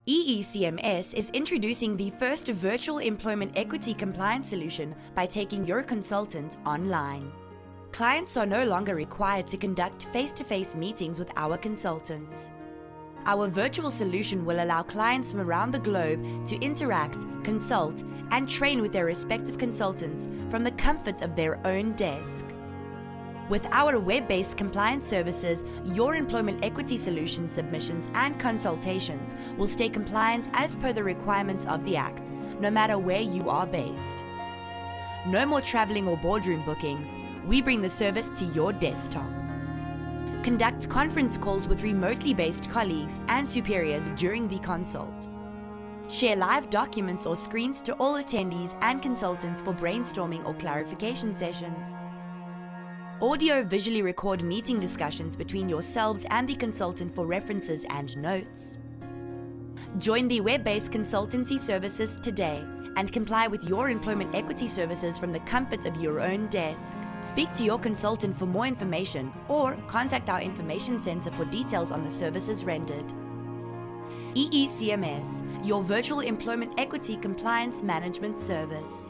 EECMS is introducing the first virtual employment equity compliance solution by taking your consultant online. Clients are no longer required to conduct face-to-face meetings with our consultants. Our virtual solution will allow clients from around the globe to interact, consult, and train with their respective consultants from the comfort of their own desk. With our web-based compliance services, your employment equity solution submissions and consultations will stay compliant as per the requirements of the Act, no matter where you are based. No more traveling or boardroom bookings. We bring the service to your desktop. Conduct conference calls with remotely based colleagues and superiors during the consult. Share live documents or screens to all attendees and consultants for brainstorming or clarification sessions. Audio-visually record meeting discussions between yourselves and the consultant for references and notes. Join the web-based consultancy services today and comply with your employment equity services from the comfort of your own desk. Speak to your consultant for more information or contact our information center for details on the services rendered. EECMS, your virtual employment equity compliance management service.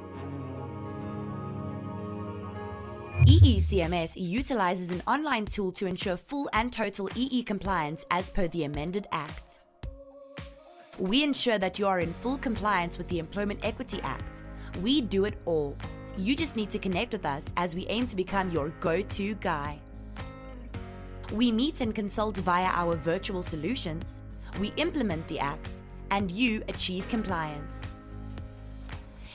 EECMS utilizes an online tool to ensure full and total EE compliance as per the amended Act. We ensure that you are in full compliance with the Employment Equity Act. We do it all. You just need to connect with us as we aim to become your go-to guy. We meet and consult via our virtual solutions. We implement the Act, and you achieve compliance.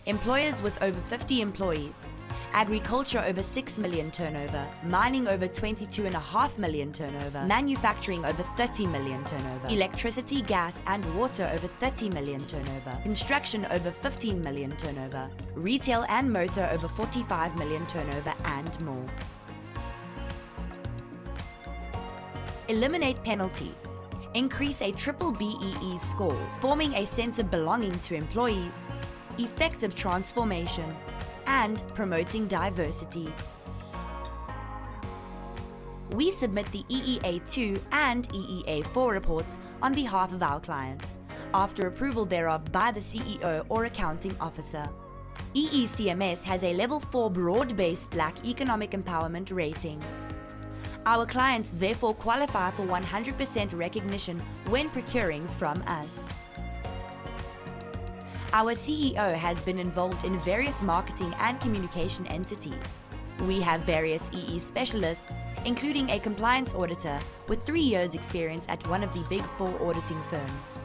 Employers with over 50 employees. Agriculture over 6 million turnover, mining over 22.5 million turnover, manufacturing over 30 million turnover, electricity, gas and water over 30 million turnover, construction over 15 million turnover, retail and motor over 45 million turnover and more. Eliminate penalties. Increase a triple BEE score, forming a sense of belonging to employees. Effective transformation. And promoting diversity. We submit the EEA2 and EEA4 reports on behalf of our clients, after approval thereof by the CEO or accounting officer. EECMS has a Level 4 broad-based Black Economic Empowerment rating. Our clients therefore qualify for 100% recognition when procuring from us. Our CEO has been involved in various marketing and communication entities. We have various EE specialists, including a compliance auditor with 3 years' experience at one of the Big 4 auditing firms.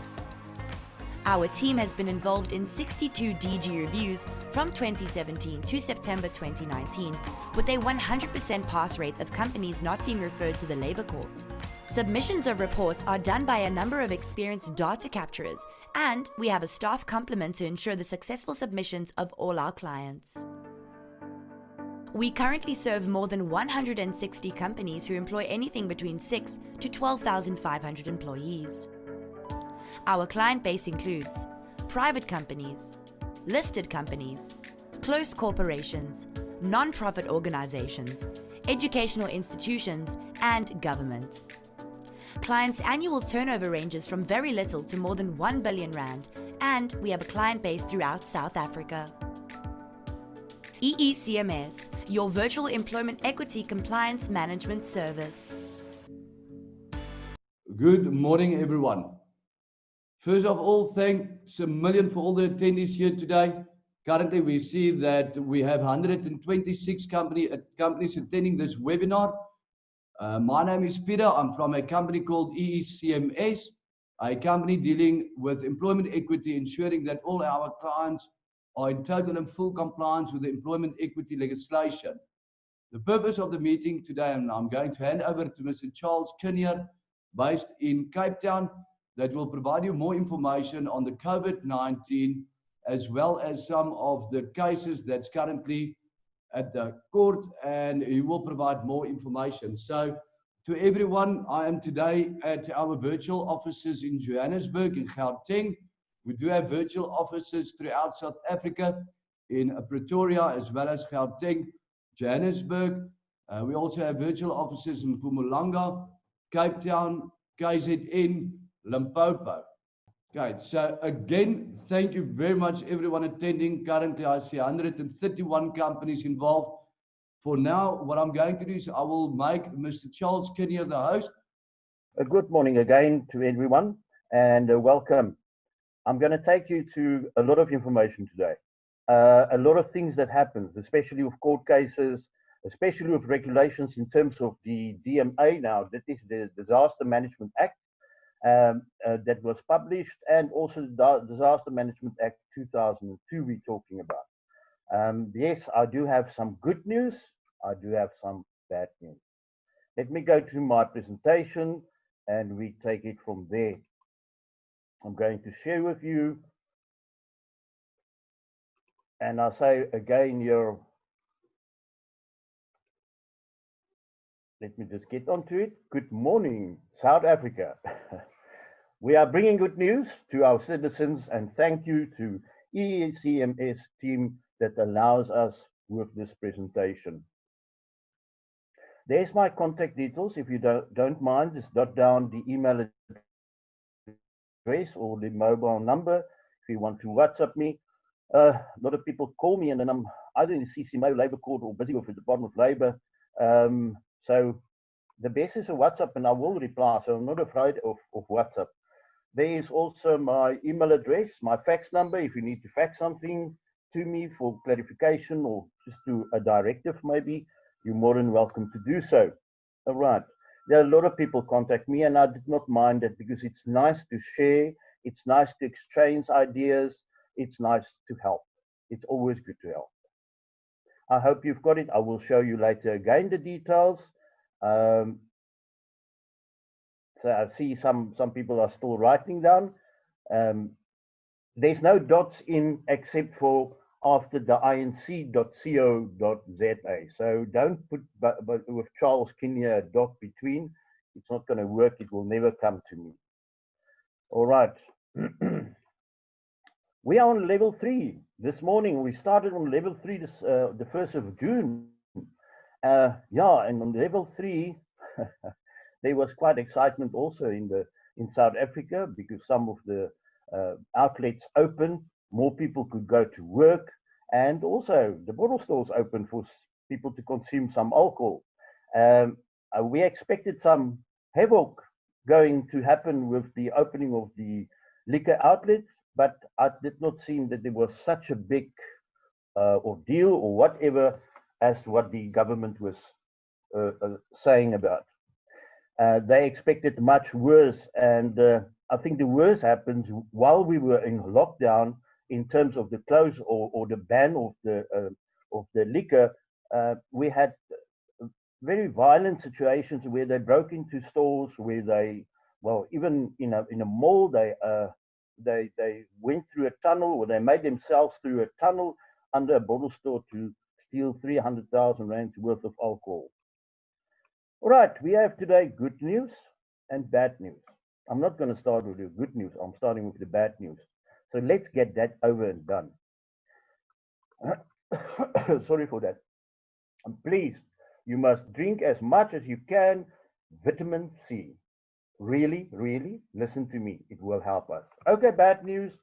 Our team has been involved in 62 DG reviews from 2017 to September 2019, with a 100% pass rate of companies not being referred to the Labour Court. Submissions of reports are done by a number of experienced data capturers, and we have a staff complement to ensure the successful submissions of all our clients. We currently serve more than 160 companies who employ anything between 6,000 to 12,500 employees. Our client base includes private companies, listed companies, close corporations, non-profit organizations, educational institutions, and government. Clients' annual turnover ranges from very little to more than 1 billion rand, and we have a client base throughout South Africa. EECMS, your virtual employment equity compliance management service. Good morning, everyone. First of all, thanks a million for all the attendees here today. Currently, we see that we have 126 companies attending this webinar. My name is Pieter. I'm from a company called EECMS, a company dealing with employment equity, ensuring that all our clients are in total and full compliance with the employment equity legislation. The purpose of the meeting today, and I'm going to hand over to Mr. Charles Kinnear, based in Cape Town, that will provide you more information on the COVID-19, as well as some of the cases that's currently at the court, and he will provide more information. So to everyone, I am today at our virtual offices in Johannesburg, in Gauteng. We do have virtual offices throughout South Africa, in Pretoria, as well as Gauteng, Johannesburg. We also have virtual offices in Mpumalanga, Cape Town, KZN, Limpopo. Okay, so again, thank you very much everyone attending. Currently, I see 131 companies involved. For now, what I'm going to do is I will make Mr. Charles Kinnear the host. Good morning again to everyone, and welcome. I'm going to take you to a lot of information today. A lot of things that happens, especially with court cases, especially with regulations in terms of the DMA now, that is the Disaster Management Act that was published, and also the Disaster Management Act 2002 we're talking about. Yes, I do have some good news. I do have some bad news. Let me go to my presentation and we take it from there. I'm going to share with you, and I say again here, let me just get onto it. Good morning, South Africa. We are bringing good news to our citizens, and thank you to EECMS team that allows us with this presentation. There's my contact details. If you don't mind, just jot down the email address or the mobile number if you want to WhatsApp me. A lot of people call me and then I'm either in the CCMA Labour Court or busy with the Department of Labour. So the best is a WhatsApp and I will reply, so I'm not afraid of WhatsApp. There is also my email address, my fax number, if you need to fax something to me for clarification or just to a directive maybe, you're more than welcome to do so. All right. There are a lot of people contact me and I did not mind that because it's nice to share, it's nice to exchange ideas, it's nice to help. It's always good to help. I hope you've got it. I will show you later again the details. So I see some people are still writing down. There's no dots in except for after the inc.co.za. So don't put but with Charles Kinnear a dot between. It's not going to work. It will never come to me. All right. We are on level 3. This morning we started on level 3 this, the 1st of June. Yeah, and on level 3, there was quite excitement also in South Africa because some of the outlets opened, more people could go to work, and also the bottle stores open for people to consume some alcohol. We expected some havoc going to happen with the opening of the liquor outlets, but it did not seem that there was such a big ordeal or whatever as what the government was saying about. They expected much worse, and I think the worst happens while we were in lockdown in terms of the close or the ban of the liquor. We had very violent situations where they broke into stores, where they, well, even in a mall, they went through a tunnel, or they made themselves through a tunnel under a bottle store to steal 300,000 rands worth of alcohol. All right, we have today good news and bad news. I'm not going to start with the good news. I'm starting with the bad news. So let's get that over and done. Sorry for that. And please, you must drink as much as you can vitamin C. Really, really, listen to me. It will help us. Okay, bad news.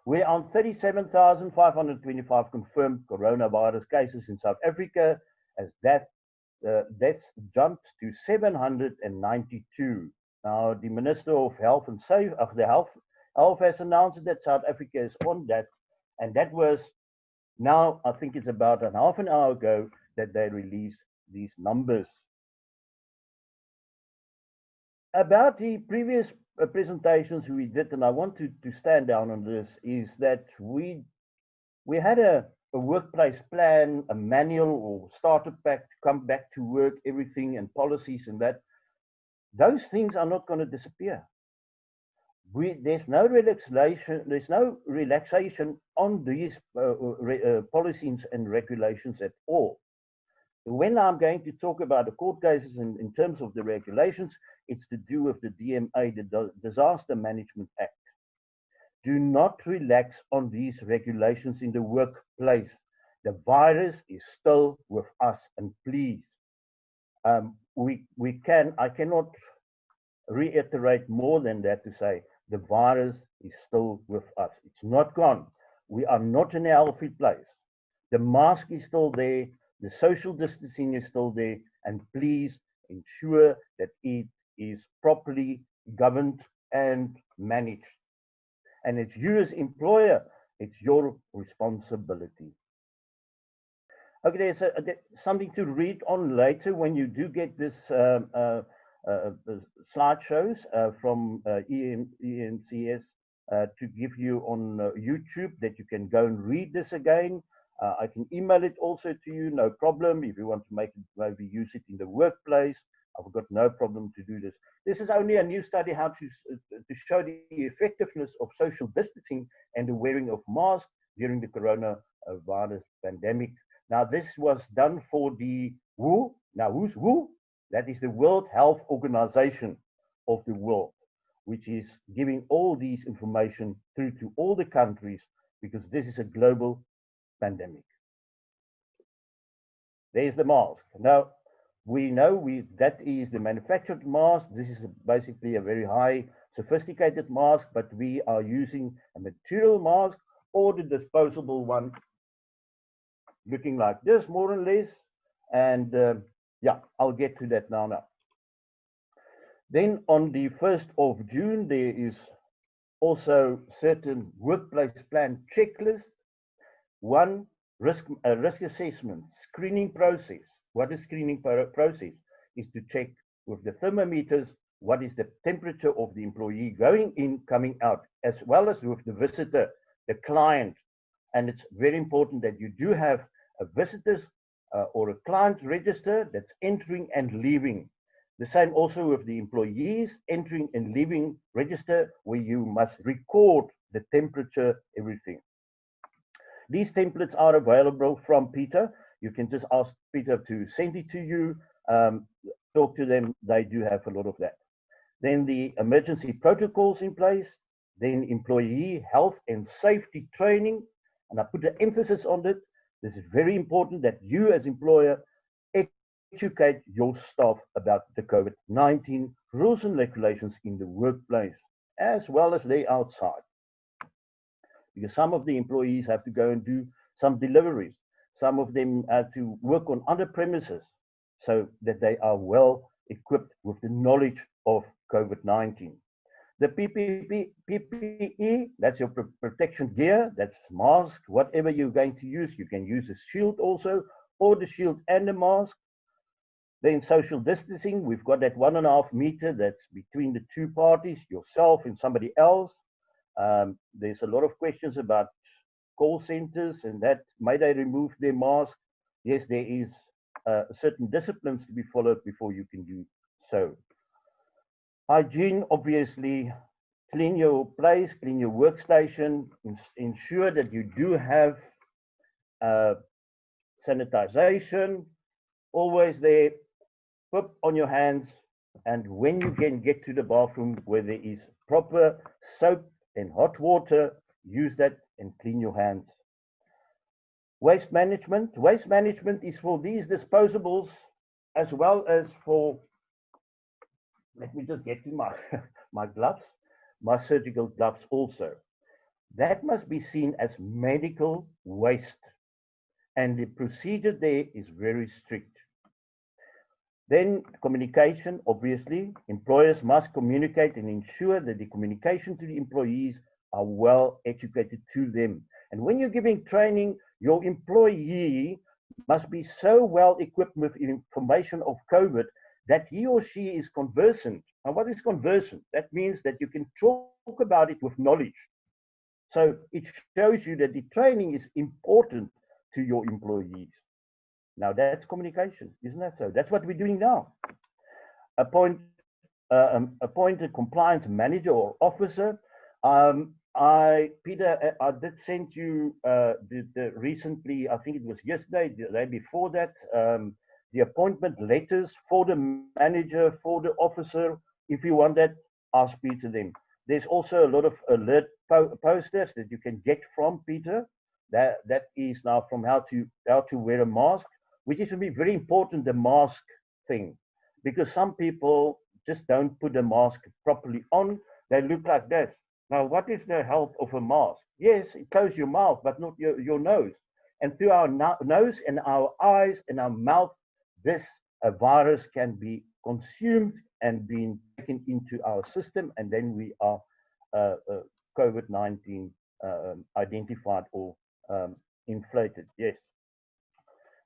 We're on 37,525 confirmed coronavirus cases in South Africa, as deaths jumped to 792. Now, the Minister of Health and Health has announced that South Africa is on that, and that was now, I think it's about a half an hour ago that they released these numbers. About the previous presentations we did, and I want to stand down on this, is that we had a workplace plan, a manual or starter pack to come back to work, everything, and policies, and that those things are not going to disappear. There's no relaxation on these policies and regulations at all. When I'm going to talk about the court cases in terms of the regulations, it's to do with the DMA, the Disaster Management Act. Do not relax on these regulations in the workplace. The virus is still with us, and please, I cannot reiterate more than that to say the virus is still with us. It's not gone. We are not in a healthy place. The mask is still there, the social distancing is still there, and please ensure that it is properly governed and managed. And it's you as employer, it's your responsibility. Okay, there's something to read on later when you do get this slideshows from EECMS to give you on YouTube that you can go and read this again. I can email it also to you, no problem. If you want to make it, maybe use it in the workplace, I've got no problem to do this. This is only a new study how to show the effectiveness of social distancing and the wearing of masks during the coronavirus pandemic. Now, this was done for the WHO. Now, who's WHO? That is the World Health Organization of the world, which is giving all these information through to all the countries because this is a global pandemic. There's the mask. Now, we know that is the manufactured mask. This is basically a very high sophisticated mask, but we are using a material mask or the disposable one looking like this, more or less. And yeah, I'll get to that now. Then on the 1st of June, there is also certain workplace plan checklist. One, risk assessment, screening process. What is screening process? Is to check with the thermometers what is the temperature of the employee going in, coming out, as well as with the visitor, the client. And it's very important that you do have a visitor's or a client register that's entering and leaving. The same also with the employees entering and leaving register, where you must record the temperature, everything. These templates are available from Pieter. You can just ask Pieter to send it to you, talk to them. They do have a lot of that. Then the emergency protocols in place, then employee health and safety training. And I put the emphasis on it. This is very important that you as employer educate your staff about the COVID-19 rules and regulations in the workplace, as well as they outside. Because some of the employees have to go and do some deliveries. Some of them have to work on other premises so that they are well equipped with the knowledge of COVID-19. The PPE, that's your protection gear, that's mask, whatever you're going to use. You can use a shield also, or the shield and the mask. Then social distancing, we've got that 1.5 meter that's between the two parties, yourself and somebody else. There's a lot of questions about call centers and that, may they remove their mask? Yes, there is certain disciplines to be followed before you can do so. Hygiene, obviously, clean your place, clean your workstation, ensure that you do have sanitization, always there, put on your hands, and when you can get to the bathroom where there is proper soap and hot water, use that and clean your hands. Waste management is for these disposables as well as for, let me just get to my gloves, my surgical gloves also. That must be seen as medical waste, and the procedure there is very strict. Then communication, obviously, employers must communicate and ensure that the communication to the employees are well educated to them. And when you're giving training, your employee must be so well equipped with information of COVID that he or she is conversant. And what is conversant? That means that you can talk about it with knowledge. So it shows you that the training is important to your employees. Now that's communication, isn't that so? That's what we're doing now. Appoint a compliance manager or officer. Pieter, I did send you recently, I think it was yesterday, the day before that, the appointment letters for the manager, for the officer. If you want that, ask Pieter them. There's also a lot of alert posters that you can get from Pieter. That is now from how to wear a mask, which is to be very important, the mask thing, because some people just don't put the mask properly on. They look like this. Now, what is the help of a mask? Yes, it closes your mouth, but not your nose. And through our nose and our eyes and our mouth, this virus can be consumed and being taken into our system, and then we are COVID-19 identified or inflated. Yes.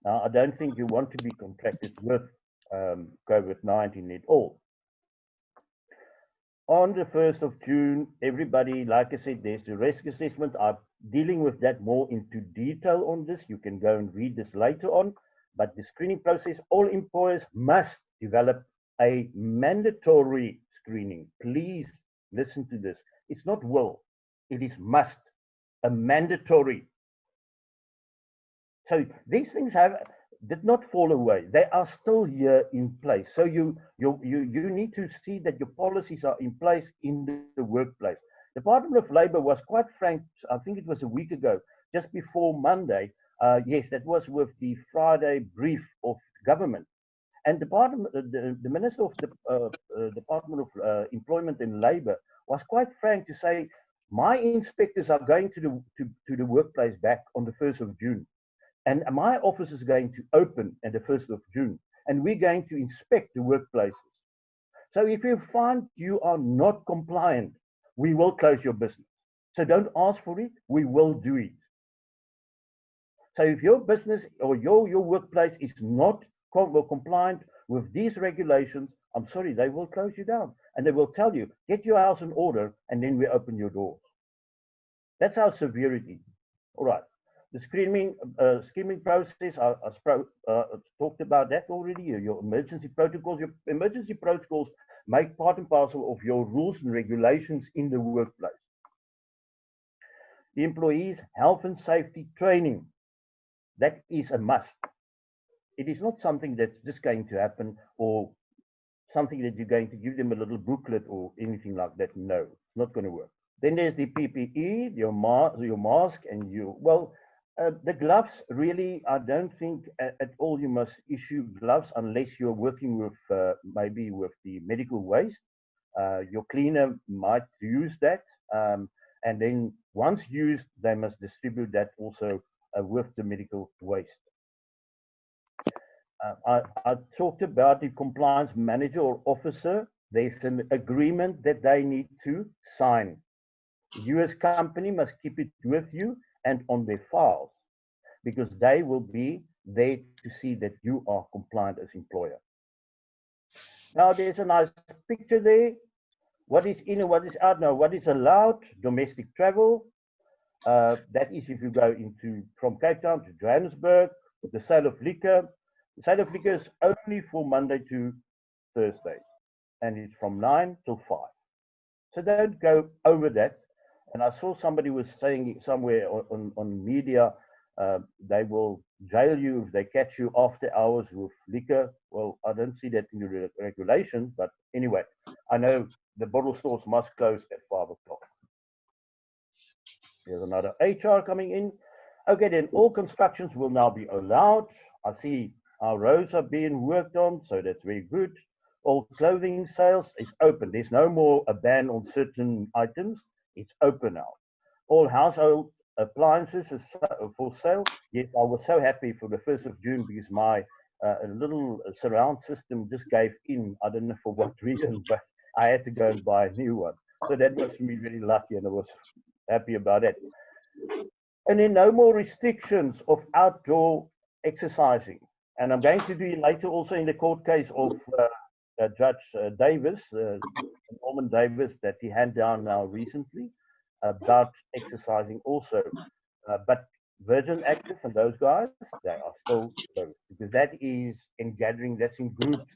Now, I don't think you want to be contracted with COVID-19 at all. On the 1st of June, everybody, like I said, there's the risk assessment. I'm dealing with that more into detail on this. You can go and read this later on. But the screening process, all employers must develop a mandatory screening. Please listen to this. It's not will, it is must, a mandatory. So these things did not fall away. They are still here in place. So you need to see that your policies are in place in the workplace. The Department of Labour was quite frank, I think it was a week ago, just before Monday. Yes, that was with the Friday brief of government. And the Minister of the Department of Employment and Labour was quite frank to say, my inspectors are going to the workplace back on the 1st of June. And my office is going to open at the 1st of June. And we're going to inspect the workplaces. So if you find you are not compliant, we will close your business. So don't ask for it, we will do it. So if your business or your workplace is not compliant with these regulations, I'm sorry, they will close you down. And they will tell you, get your house in order, and then we open your doors. That's our severity. All right. The screening process, I talked about that already. Your emergency protocols. Your emergency protocols make part and parcel of your rules and regulations in the workplace. The employees' health and safety training. That is a must. It is not something that's just going to happen or something that you're going to give them a little booklet or anything like that. No, it's not going to work. Then there's the PPE, your mask, and the gloves. Really, I don't think at all you must issue gloves unless you're working with maybe with the medical waste. Your cleaner might use that, and then once used, they must distribute that also with the medical waste. I talked about the compliance manager or officer. There's an agreement that they need to sign. The US company must keep it with you and on their files, because they will be there to see that you are compliant as employer. Now there's a nice picture there. What is in and what is out now? What is allowed? Domestic travel. That is if you go from Cape Town to Johannesburg. The sale of liquor. The sale of liquor is only for Monday to Thursday, and it's from 9 till 5. So don't go over that. And I saw somebody was saying somewhere on media, they will jail you if they catch you after hours with liquor. Well, I don't see that in the regulations, but anyway, I know the bottle stores must close at 5 o'clock. There's another HR coming in. Okay, then all constructions will now be allowed. I see our roads are being worked on, so that's very good. All clothing sales is open. There's no more a ban on certain items. It's open now. All household appliances is for sale. Yes, I was so happy for the 1st of June because my little surround system just gave in. I don't know for what reason, but I had to go and buy a new one. So that was me very lucky, and I was happy about it. And then no more restrictions of outdoor exercising. And I'm going to do it later also in the court case of Judge Davis, Norman Davis, that he handed down now recently about exercising also. But Virgin Active and those guys, they are still closed because that is in gathering, that's in groups.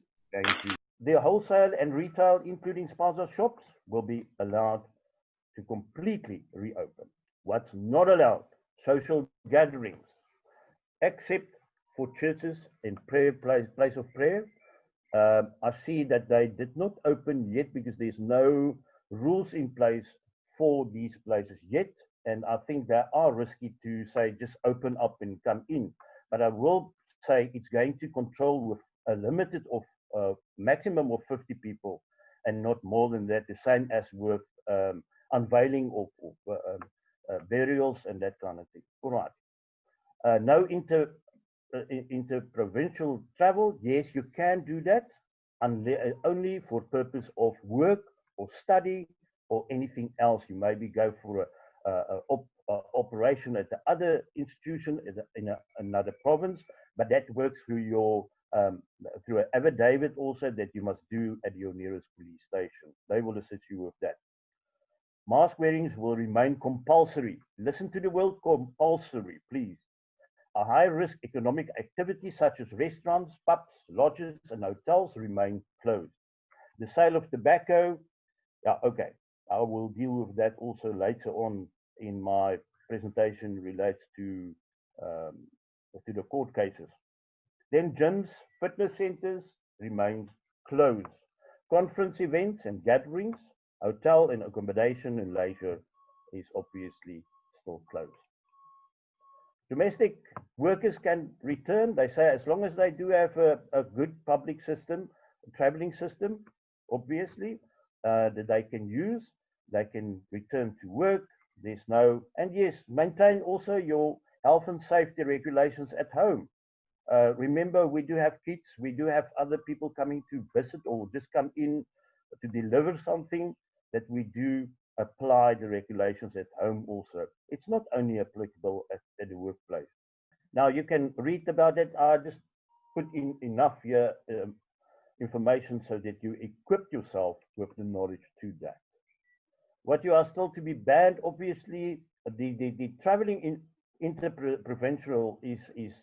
The wholesale and retail, including sponsor shops, will be allowed to completely reopen. What's not allowed? Social gatherings, except for churches and prayer place of prayer. I see that they did not open yet because there's no rules in place for these places yet. And I think they are risky to say just open up and come in. But I will say it's going to control with a limited of maximum of 50 people and not more than that, the same as with unveiling of burials and that kind of thing. All right. No interprovincial travel. Yes, you can do that, only for purpose of work or study or anything else. You maybe go for a operation at the other institution in another province, but that works through your through an affidavit also that you must do at your nearest police station. They will assist you with that. Mask wearings will remain compulsory. Listen to the word compulsory, please. A high-risk economic activity such as restaurants, pubs, lodges, and hotels remain closed. The sale of tobacco, yeah, okay. I will deal with that also later on in my presentation relates to the court cases. Then gyms, fitness centers remain closed. Conference events and gatherings, hotel and accommodation and leisure is obviously still closed. Domestic workers can return, they say, as long as they do have a good public system, a traveling system, obviously, that they can use, they can return to work. There's no, and yes, maintain also your health and safety regulations at home. Remember, we do have kids, we do have other people coming to visit or just come in to deliver something, that we do apply the regulations at home also. It's not only applicable at the workplace. Now you can read about it. I just put in enough here information so that you equip yourself with the knowledge to that. What you are still to be banned, obviously, the traveling in interprovincial is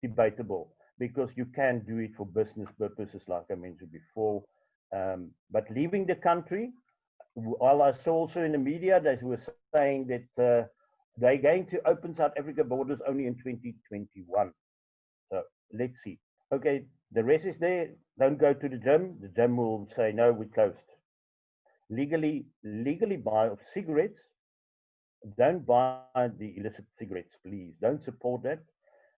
debatable, because you can do it for business purposes, like I mentioned before. But leaving the country, while I saw also in the media, they were saying that they're going to open South Africa borders only in 2021. So let's see. Okay, the rest is there. Don't go to the gym. The gym will say, no, we're closed. Legally buy of cigarettes. Don't buy the illicit cigarettes, please. Don't support that.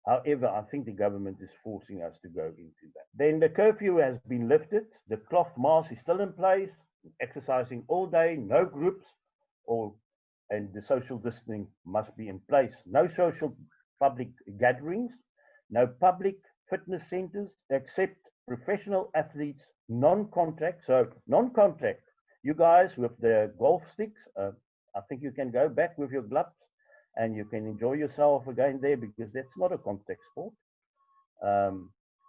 However, I think the government is forcing us to go into that. Then the curfew has been lifted. The cloth mask is still in place. Exercising all day, no groups, and the social distancing must be in place. No social public gatherings, no public fitness centers except professional athletes, non-contact. So non-contact, you guys with the golf sticks, I think you can go back with your gloves and you can enjoy yourself again there, because that's not a contact sport.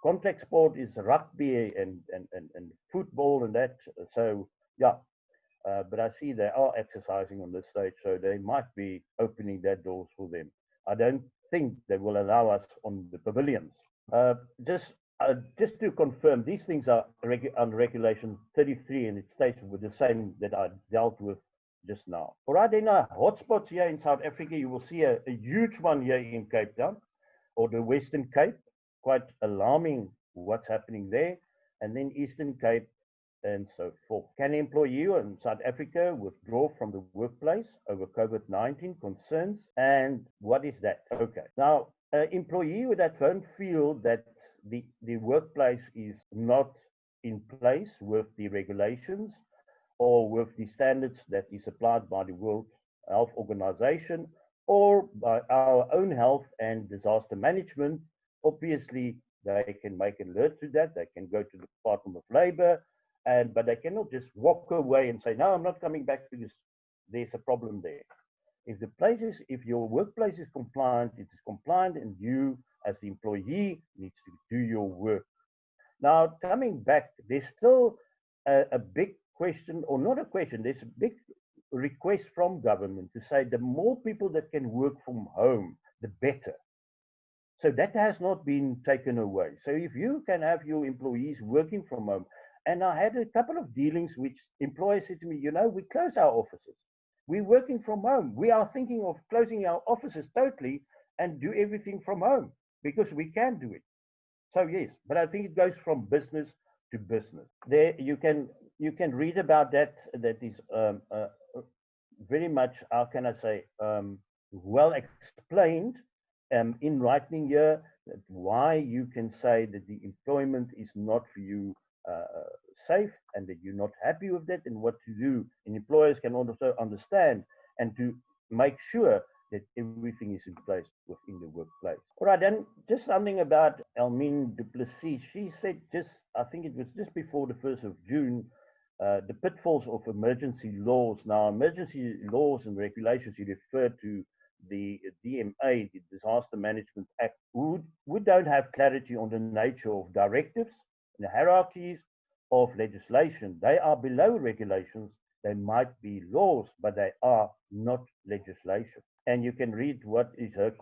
Contact sport is rugby and football and that. So yeah, but I see they are exercising on this stage, so they might be opening that doors for them. I don't think they will allow us on the pavilions. Just to confirm, these things are under Regulation 33, and it states with the same that I dealt with just now. All right, then hotspots here in South Africa, you will see a huge one here in Cape Town, or the Western Cape. Quite alarming what's happening there. And then Eastern Cape and so forth. Can an employee in South Africa withdraw from the workplace over COVID-19 concerns? And what is that? Okay. Now, an employee that won't feel that the workplace is not in place with the regulations or with the standards that is applied by the World Health Organization or by our own health and disaster management, obviously they can make an alert to that. They can go to the Department of Labor, but they cannot just walk away and say, no, I'm not coming back because there's a problem there. If your workplace is compliant, it is compliant, and you as the employee needs to do your work. Now, coming back, there's still a big question, or not a question, there's a big request from government to say the more people that can work from home, the better. So that has not been taken away. So if you can have your employees working from home, and I had a couple of dealings which employers said to me, we close our offices. We're working from home. We are thinking of closing our offices totally and do everything from home because we can do it. So yes, but I think it goes from business to business. There you can read about that. That is very much, how can I say, well explained in writing here, that why you can say that the employment is not for you safe and that you're not happy with that and what to do. And employers can also understand and to make sure that everything is in place within the workplace. All right, then just something about Elmine Duplessis. She said I think it was just before the 1st of June, the pitfalls of emergency laws. Now, emergency laws and regulations, you refer to the DMA, the Disaster Management Act, we don't have clarity on the nature of directives and the hierarchies of legislation. They are below regulations. They might be laws, but they are not legislation. And you can read what is her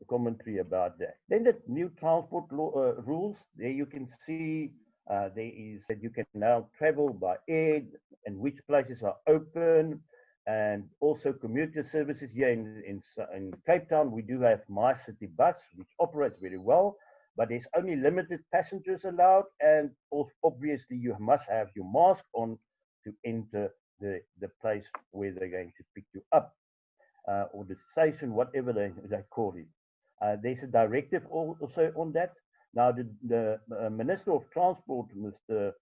commentary about that. Then the new transport law, rules, there you can see there is that you can now travel by air and which places are open, and also commuter services here in Cape Town. We do have My City Bus, which operates very well, but there's only limited passengers allowed, and obviously you must have your mask on to enter the place where they're going to pick you up, or the station, whatever they call it. There's a directive also on that. Now, the Minister of Transport, Mr.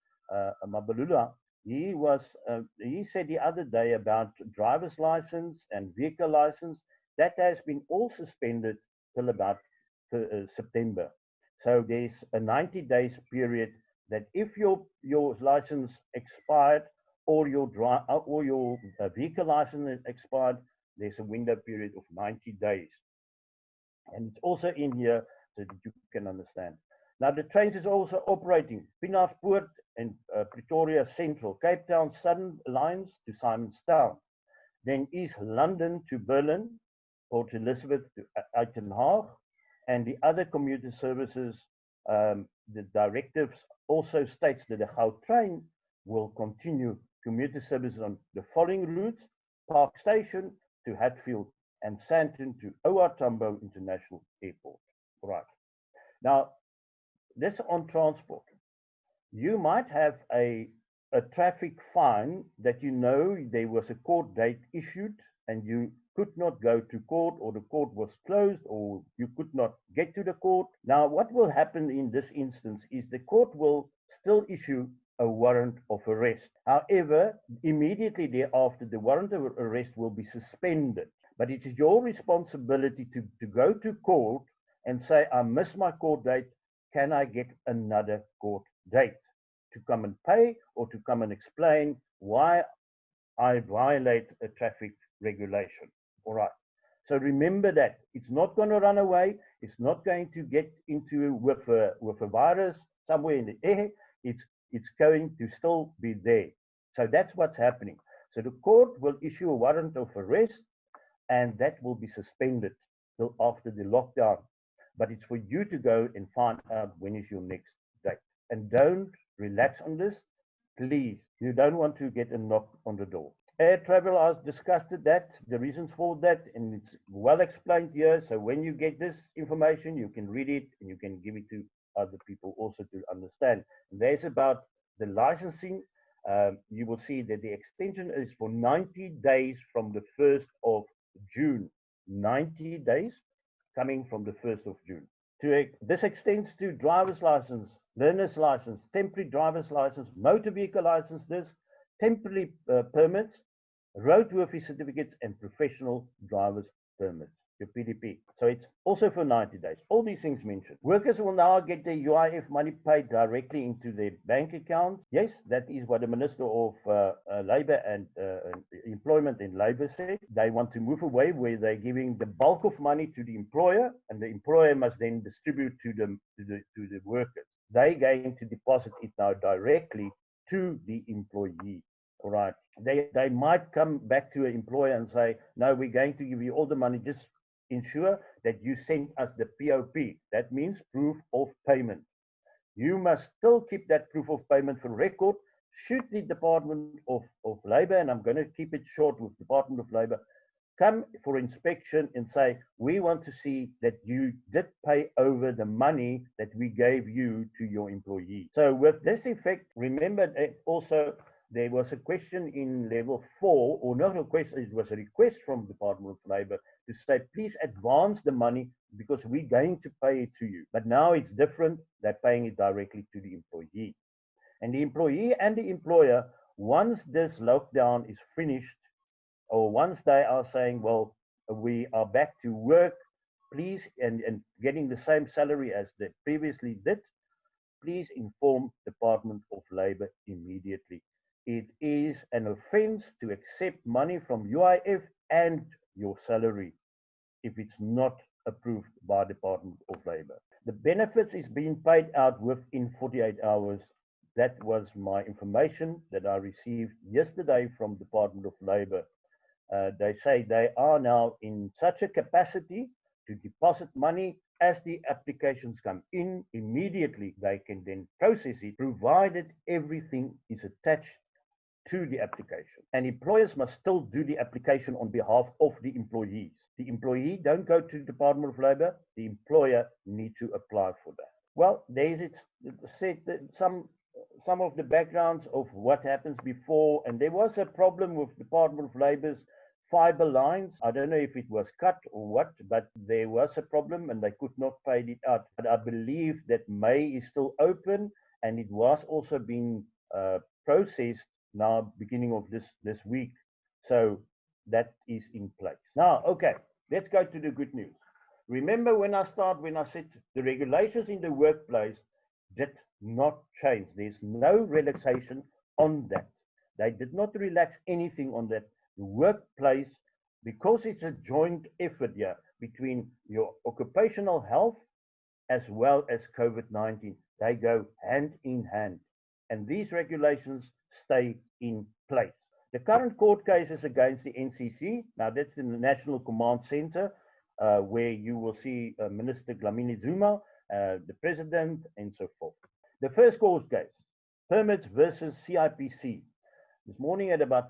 Mabalula, he said the other day about driver's license and vehicle license, that has been all suspended till about September. So there's a 90 days period that if your license expired or your vehicle license expired, there's a window period of 90 days. And it's also in here so that you can understand. Now, the trains is also operating Pienaarpoort and Pretoria Central, Cape Town Southern lines to Simonstown, then East London to Berlin, Port Elizabeth to Uitenhage, and the other commuter services. The directives also states that the Gautrain will continue commuter services on the following routes: Park Station to Hatfield and Sandton to OR Tambo International Airport. Right. Now, this on transport. You might have a traffic fine that you know there was a court date issued and you could not go to court, or the court was closed, or you could not get to the court. Now, what will happen in this instance is the court will still issue a warrant of arrest. However, immediately thereafter, the warrant of arrest will be suspended. But it is your responsibility to go to court and say, I missed my court date. Can I get another court date to come and pay, or to come and explain why I violate a traffic regulation? All right. So remember that it's not going to run away. It's not going to get into with a virus somewhere in the air. It's going to still be there. So that's what's happening. So the court will issue a warrant of arrest, and that will be suspended till after the lockdown. But it's for you to go and find out when is your next date. And don't relax on this, please. You don't want to get a knock on the door. Air travel, I've discussed that, the reasons for that, and it's well explained here. So when you get this information, you can read it and you can give it to other people also to understand. And there's about the licensing. You will see that the extension is for 90 days from the 1st of June. 90 days coming from the 1st of June. This extends to driver's license, learner's license, temporary driver's license, motor vehicle licenses, temporary permits, roadworthy certificates, and professional driver's permits, your PDP. So it's also for 90 days. All these things mentioned. Workers will now get their UIF money paid directly into their bank accounts. Yes, that is what the Minister of Labour and Employment and Labour said. They want to move away where they're giving the bulk of money to the employer, and the employer must then distribute to the workers. They're going to deposit it now directly to the employee. All right. They might come back to an employer and say, no, we're going to give you all the money. Just ensure that you send us the POP. That means proof of payment. You must still keep that proof of payment for record. Should the Department of Labour, and I'm going to keep it short with Department of Labour, come for inspection and say, we want to see that you did pay over the money that we gave you to your employee. So with this effect, remember that also there was a question in level 4, or not a question, it was a request from Department of Labour to say, please advance the money because we're going to pay it to you. But now it's different, they're paying it directly to the employee. And the employee and the employer, once this lockdown is finished, or once they are saying, well, we are back to work, please, and getting the same salary as they previously did, please inform Department of Labor immediately. It is an offense to accept money from UIF and your salary if it's not approved by Department of Labor. The benefits is being paid out within 48 hours. That was my information that I received yesterday from Department of Labor. They say they are now in such a capacity to deposit money as the applications come in. Immediately they can then process it, provided everything is attached to the application. And employers must still do the application on behalf of the employees. The employee don't go to the Department of Labor, the employer need to apply for that. Well, there's it said that some of the backgrounds of what happens before, and there was a problem with Department of Labor's fiber lines. I don't know if it was cut or what, but there was a problem and they could not pay it out. But I believe that May is still open, and it was also being processed now beginning of this week. So that is in place. Now, okay, let's go to the good news. Remember when I said the regulations in the workplace did not change. There's no relaxation on that. They did not relax anything on that. The workplace, because it's a joint effort here between your occupational health as well as COVID-19, they go hand in hand. And these regulations stay in place. The current court cases against the NCC, now that's in the National Command Center, where you will see Minister Dlamini Zuma, the President, and so forth. The first court case, permits versus CIPC. This morning at about,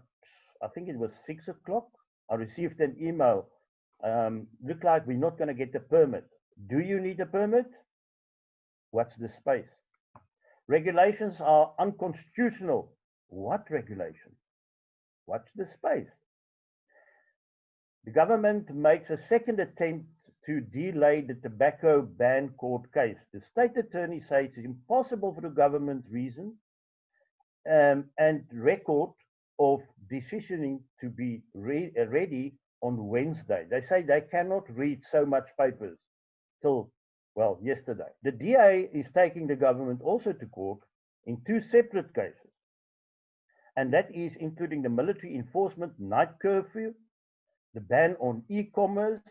I think it was 6 o'clock, I received an email. Look like we're not going to get a permit. Do you need a permit? What's the space? Regulations are unconstitutional. What regulation? Watch the space. The government makes a second attempt to delay the tobacco ban court case. The state attorney says it's impossible for the government reason and record of decisioning to be ready on Wednesday. They say they cannot read so much papers till, well, yesterday. The DA is taking the government also to court in two separate cases. And that is including the military enforcement night curfew, the ban on e-commerce,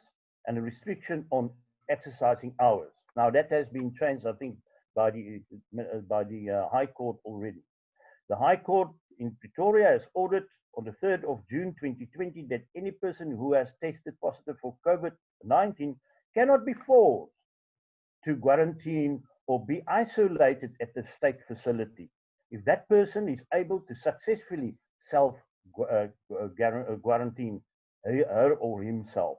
and a restriction on exercising hours. Now that has been changed, I think, by the High Court already. The High Court in Pretoria has ordered on the 3rd of June 2020 that any person who has tested positive for COVID-19 cannot be forced to quarantine or be isolated at the state facility if that person is able to successfully self-quarantine her or himself.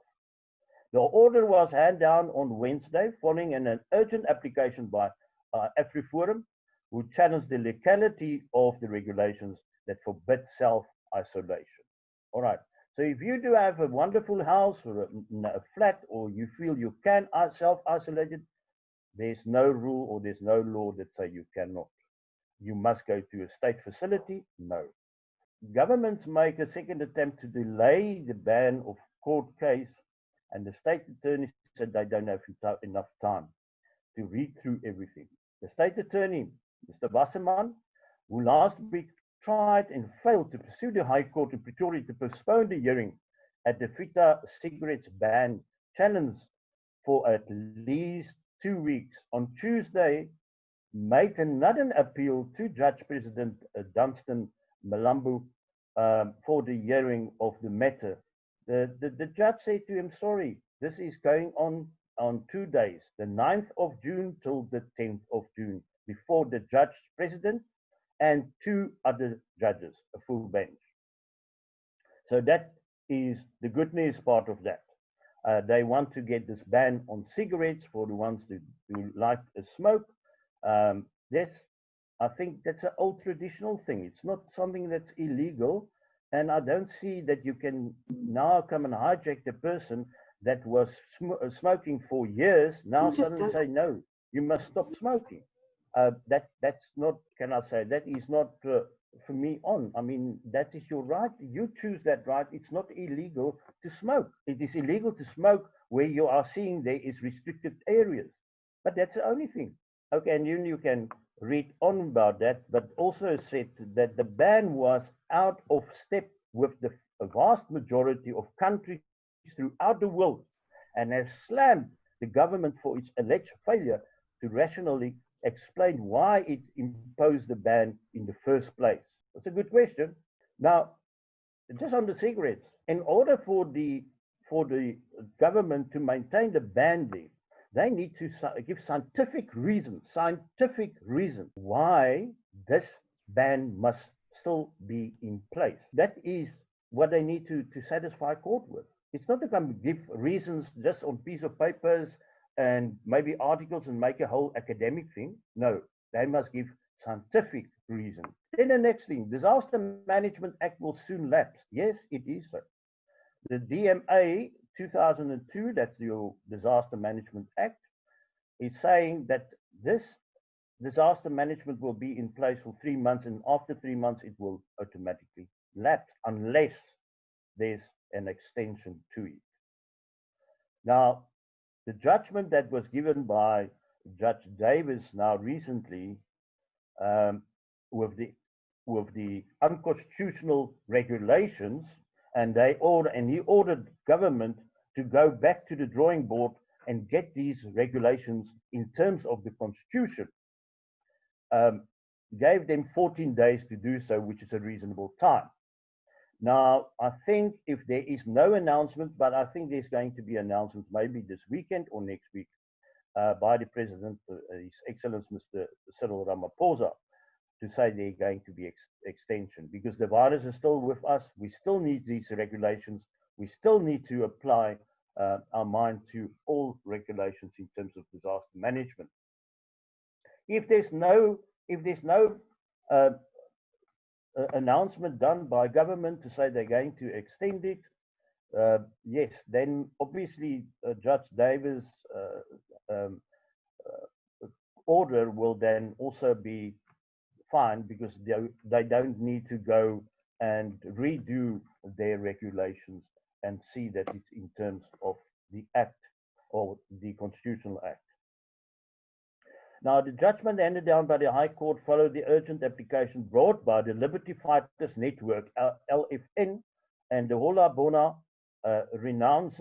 The order was handed down on Wednesday following an urgent application by AfriForum, who challenged the legality of the regulations that forbid self-isolation. All right, so if you do have a wonderful house or a flat, or you feel you can self-isolate it, there's no rule or there's no law that say you cannot. You must go to a state facility? No. Governments make a second attempt to delay the ban of court case, and the state attorney said they don't have enough time to read through everything. The state attorney, Mr. Wasserman, who last week tried and failed to pursue the High Court in Pretoria to postpone the hearing at the Vita cigarettes ban challenge for at least 2 weeks, on Tuesday made another appeal to Judge President Dunstan Malambo for the hearing of the matter. The judge said to him, sorry, this is going on 2 days, the 9th of June till the 10th of June, before the Judge President and 2 other judges, a full bench. So that is the good news part of that. They want to get this ban on cigarettes for the ones who like a smoke. Yes, I think that's an old traditional thing. It's not something that's illegal. And I don't see that you can now come and hijack the person that was smoking for years. Now suddenly say, no, you must stop smoking. that's not, can I say, that is not for me on. I mean, that is your right. You choose that right. It's not illegal to smoke. It is illegal to smoke where you are seeing there is restricted areas. But that's the only thing. Okay, and you can read on about that, but also said that the ban was out of step with the vast majority of countries throughout the world and has slammed the government for its alleged failure to rationally explain why it imposed the ban in the first place. That's a good question. Now, just on the cigarettes, in order for the government to maintain the ban there, they need to give scientific reasons why this ban must still be in place. That is what they need to satisfy court with. It's not to come give reasons just on piece of papers and maybe articles and make a whole academic thing. No, they must give scientific reasons. Then the next thing, Disaster Management Act will soon lapse. Yes, it is so. The DMA 2002, that's your Disaster Management Act, is saying that this disaster management will be in place for 3 months, and after 3 months it will automatically lapse unless there's an extension to it. Now, the judgment that was given by Judge Davis now recently with the unconstitutional regulations, and he ordered government to go back to the drawing board and get these regulations in terms of the Constitution. Gave them 14 days to do so, which is a reasonable time. Now, I think if there is no announcement, but I think there's going to be announcements maybe this weekend or next week by the President, His Excellency Mr. Cyril Ramaphosa, to say there's going to be extension, because the virus is still with us. We still need these regulations. We still need to apply our mind to all regulations in terms of disaster management. If there's no announcement done by government to say they're going to extend it, yes, then obviously Judge Davis' order will then also be fine, because they don't need to go and redo their regulations and see that it's in terms of the Act or the Constitutional Act. Now, the judgment handed down by the High Court followed the urgent application brought by the Liberty Fighters Network, LFN, and the Hola Bona Renounce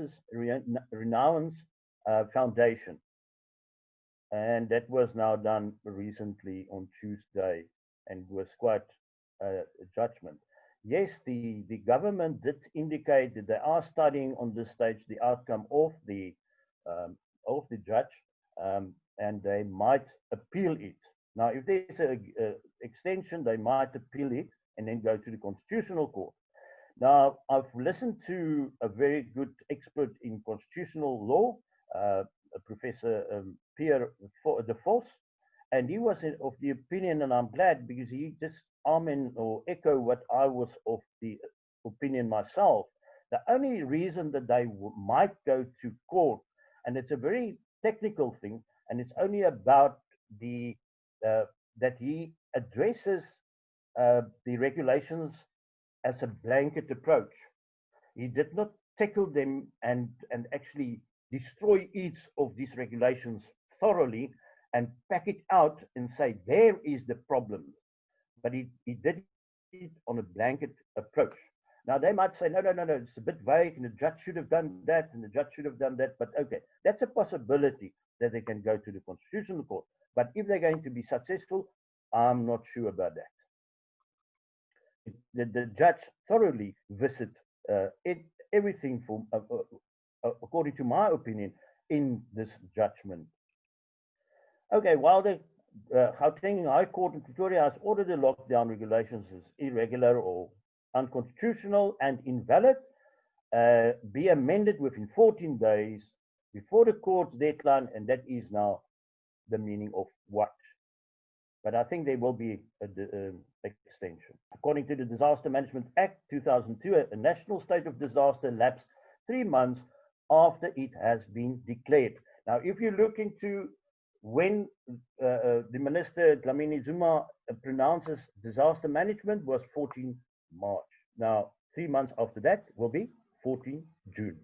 Foundation. And that was now done recently on Tuesday and was quite a judgment. Yes, the government did indicate that they are studying on this stage the outcome of the judge, and they might appeal it. Now, if there's an extension, they might appeal it and then go to the Constitutional Court. Now, I've listened to a very good expert in constitutional law, Professor Pieter de Vos, and he was of the opinion, and I'm glad, because he just echo what I was of the opinion myself. The only reason that they might go to court, and it's a very technical thing, and it's only about that he addresses the regulations as a blanket approach. He did not tackle them and actually destroy each of these regulations thoroughly and pack it out and say, there is the problem. But he did it on a blanket approach. Now, they might say, no, it's a bit vague, and the judge should have done that, and the judge should have done that. But okay, that's a possibility that they can go to the Constitutional Court. But if they're going to be successful, I'm not sure about that. The judge thoroughly visited everything according to my opinion, in this judgment. Okay, while the Gauteng High Court in Pretoria has ordered the lockdown regulations as irregular or unconstitutional and invalid, be amended within 14 days before the court's deadline, and that is now the meaning of what. But I think there will be an extension. According to the Disaster Management Act 2002, a national state of disaster lapsed 3 months after it has been declared. Now, if you look into when the Minister Dlamini Zuma pronounces disaster management was 14 March. Now, 3 months after that will be 14 June.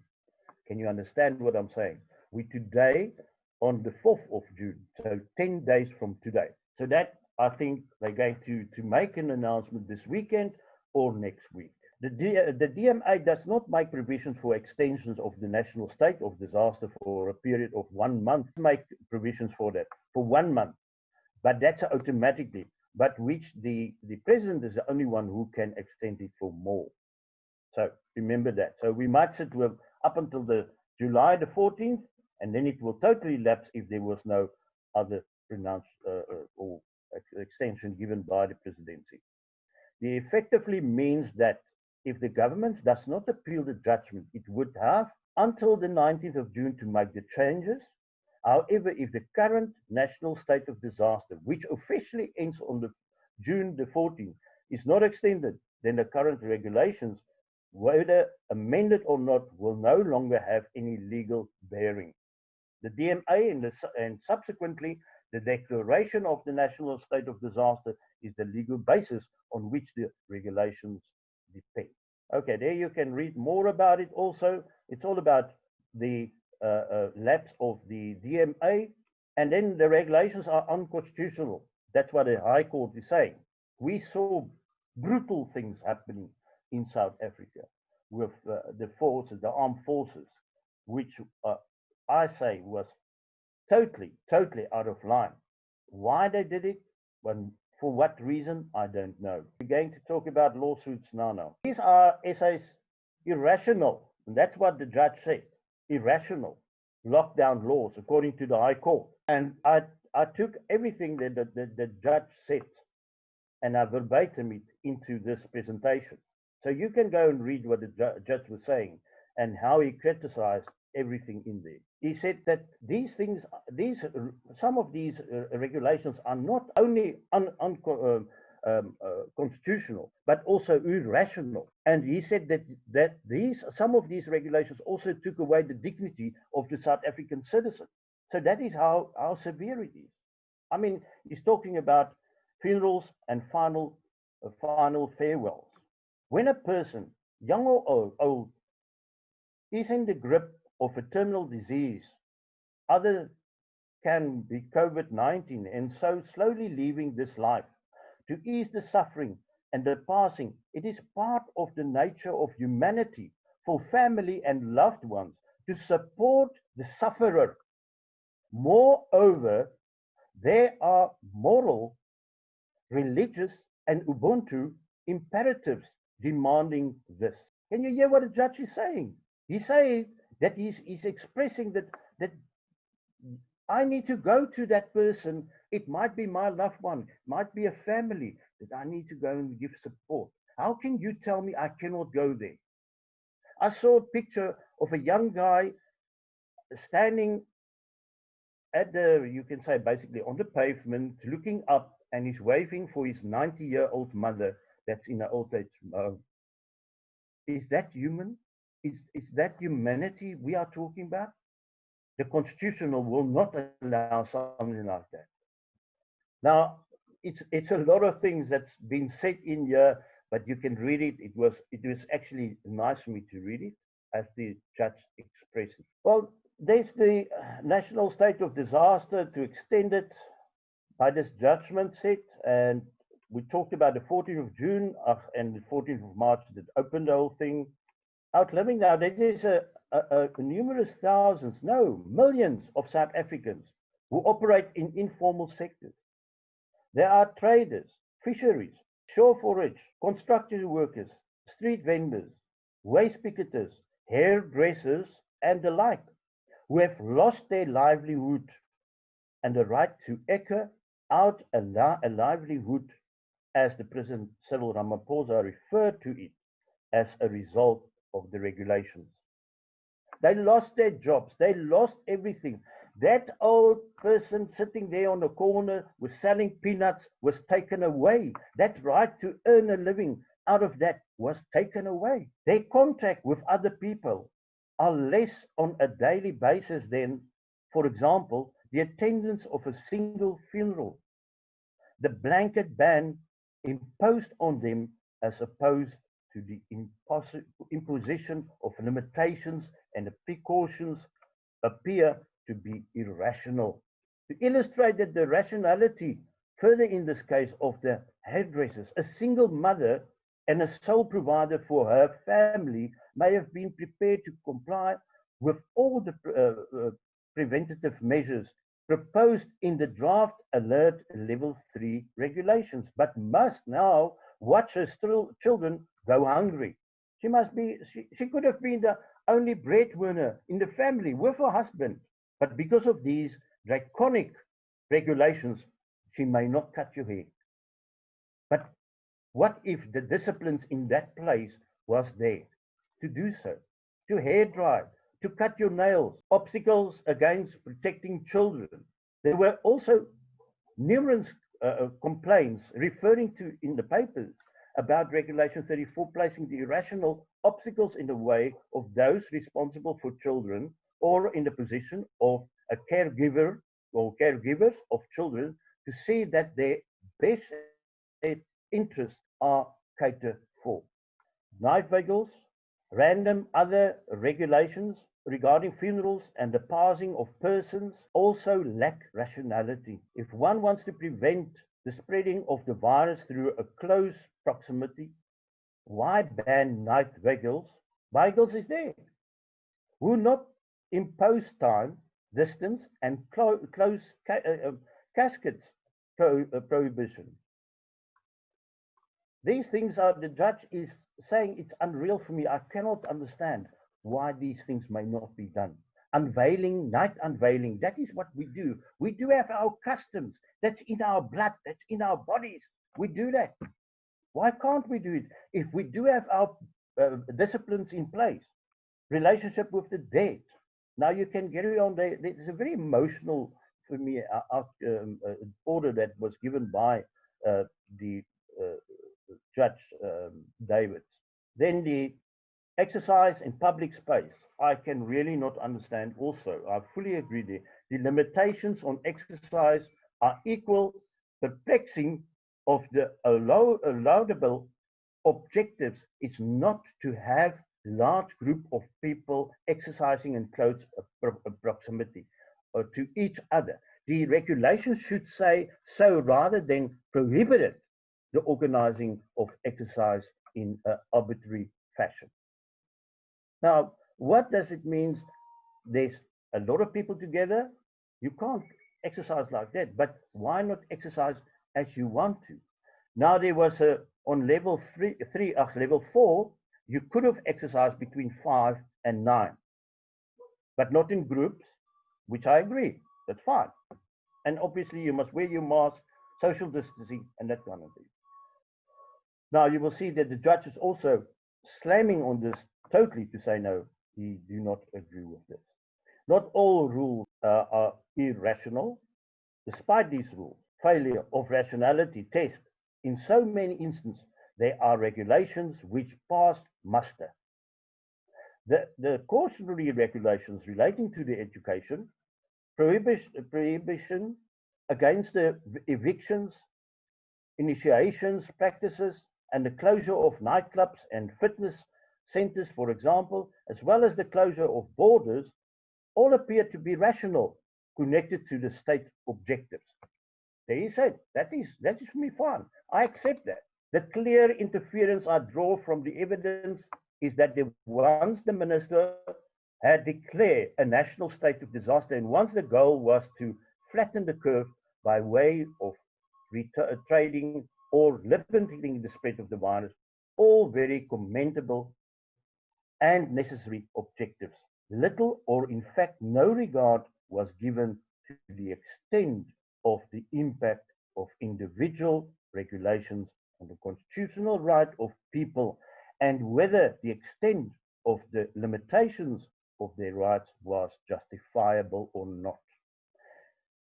Can you understand what I'm saying? We today on the 4th of June, so 10 days from today. So that, I think they're going to make an announcement this weekend or next week. The DMA does not make provisions for extensions of the national state of disaster for a period of 1 month. Make provisions for that for 1 month, but that's automatically. But which the president is the only one who can extend it for more. So remember that. So we might sit with up until the July the 14th, and then it will totally lapse if there was no other pronounced or extension given by the presidency. It effectively means that if the government does not appeal the judgment, it would have until the 19th of June to make the changes. However, if the current national state of disaster, which officially ends on the June the 14th, is not extended, then the current regulations, whether amended or not, will no longer have any legal bearing. The DMA and subsequently the declaration of the national state of disaster is the legal basis on which the regulations depend. Okay, there you can read more about it also. It's all about the lapse of the DMA, and then the regulations are unconstitutional. That's what the High Court is saying. We saw brutal things happening in South Africa with the forces, the armed forces, which I say was totally out of line. Why they did it, for what reason, I don't know. We're going to talk about lawsuits now. These are SA's irrational, and that's what the judge said, irrational lockdown laws, according to the High Court. And I took everything that the judge said, and I verbatim it into this presentation. So you can go and read what the judge was saying and how he criticized everything in there. He said that some of these regulations are not only constitutional, but also irrational. And he said that some of these regulations also took away the dignity of the South African citizen. So that is how severe it is. I mean, he's talking about funerals and final farewells. When a person, young or old, is in the grip of a terminal disease, other can be COVID-19, and so slowly leaving this life, to ease the suffering and the passing, it is part of the nature of humanity for family and loved ones to support the sufferer. Moreover, there are moral, religious, and Ubuntu imperatives demanding this. Can you hear what the judge is saying? He's saying that he's expressing that I need to go to that person. It might be my loved one, might be a family that I need to go and give support. How can you tell me I cannot go there? I saw a picture of a young guy standing at you can say basically on the pavement, looking up, and he's waving for his 90-year-old mother that's in an old age home. Is that human? Is that humanity we are talking about? The constitutional will not allow something like that. Now, it's a lot of things that's been said in here, but you can read it. It was actually nice for me to read it as the judge expressed it. Well, there's the national state of disaster to extend it by this judgment set, and we talked about the 14th of June and the 14th of March that opened the whole thing. Outliving now, there is a numerous thousands, no, millions of South Africans who operate in informal sectors. There are traders, fisheries, shore forage, construction workers, street vendors, waste picketers, hairdressers, and the like, who have lost their livelihood and the right to echo out a livelihood, as the President Cyril Ramaphosa referred to it, as a result of the regulations. They lost their jobs, they lost everything. That old person sitting there on the corner was selling peanuts was taken away. That right to earn a living out of that was taken away. Their contact with other people are less on a daily basis than, for example, the attendance of a single funeral, the blanket ban imposed on them as opposed to the imposition of limitations and the precautions appear to be irrational. To illustrate that the rationality, further in this case of the hairdressers, a single mother and a sole provider for her family may have been prepared to comply with all the preventative measures proposed in the draft alert level 3 regulations, but must now watch her children go hungry. She could have been the only breadwinner in the family with her husband, but because of these draconic regulations, she may not cut your hair. But what if the disciplines in that place was there to do so, to hair dry, to cut your nails, obstacles against protecting children? There were also numerous complaints referring to in the papers about Regulation 34 placing the irrational obstacles in the way of those responsible for children or in the position of a caregiver or caregivers of children to see that their best interests are catered for. Night vigils, random other regulations regarding funerals and the passing of persons also lack rationality. If one wants to prevent the spreading of the virus through a close proximity, why ban night vigils? Vigils is there. Will not impose time, distance, and close caskets prohibition. These things are, the judge is saying it's unreal for me. I cannot understand why these things may not be done. Unveiling, night unveiling, that is what we do. We do have our customs. That's in our blood. That's in our bodies. We do that. Why can't we do it? If we do have our disciplines in place, relationship with the dead. Now you can carry on. There's a very emotional, for me, order that was given by the Judge Davids. Then the exercise in public space. I can really not understand also. I fully agree there. The limitations on exercise are equal, perplexing of the allowable objectives is not to have large group of people exercising in close proximity to each other. The regulations should say so rather than prohibited the organizing of exercise in an arbitrary fashion. Now, what does it mean? There's a lot of people together. You can't exercise like that, but why not exercise as you want to? Now there was on level level 4, you could have exercised between 5 and 9, but not in groups, which I agree, that's fine. And obviously you must wear your mask, social distancing, and that kind of thing. Now you will see that the judge is also slamming on this totally to say no, he do not agree with this. Not all rules are irrational. Despite these rules, failure of rationality test, in so many instances, there are regulations which pass muster. The cautionary regulations relating to the education, prohibition against the evictions, initiations, practices, and the closure of nightclubs and fitness centers, for example, as well as the closure of borders, all appear to be rational, connected to the state objectives. There he said, that is for me fine. I accept that. The clear interference I draw from the evidence is that once the minister had declared a national state of disaster, and once the goal was to flatten the curve by way of trading or limiting the spread of the virus, all very commendable and necessary objectives. Little or in fact no regard was given to the extent of the impact of individual regulations on the constitutional right of people and whether the extent of the limitations of their rights was justifiable or not.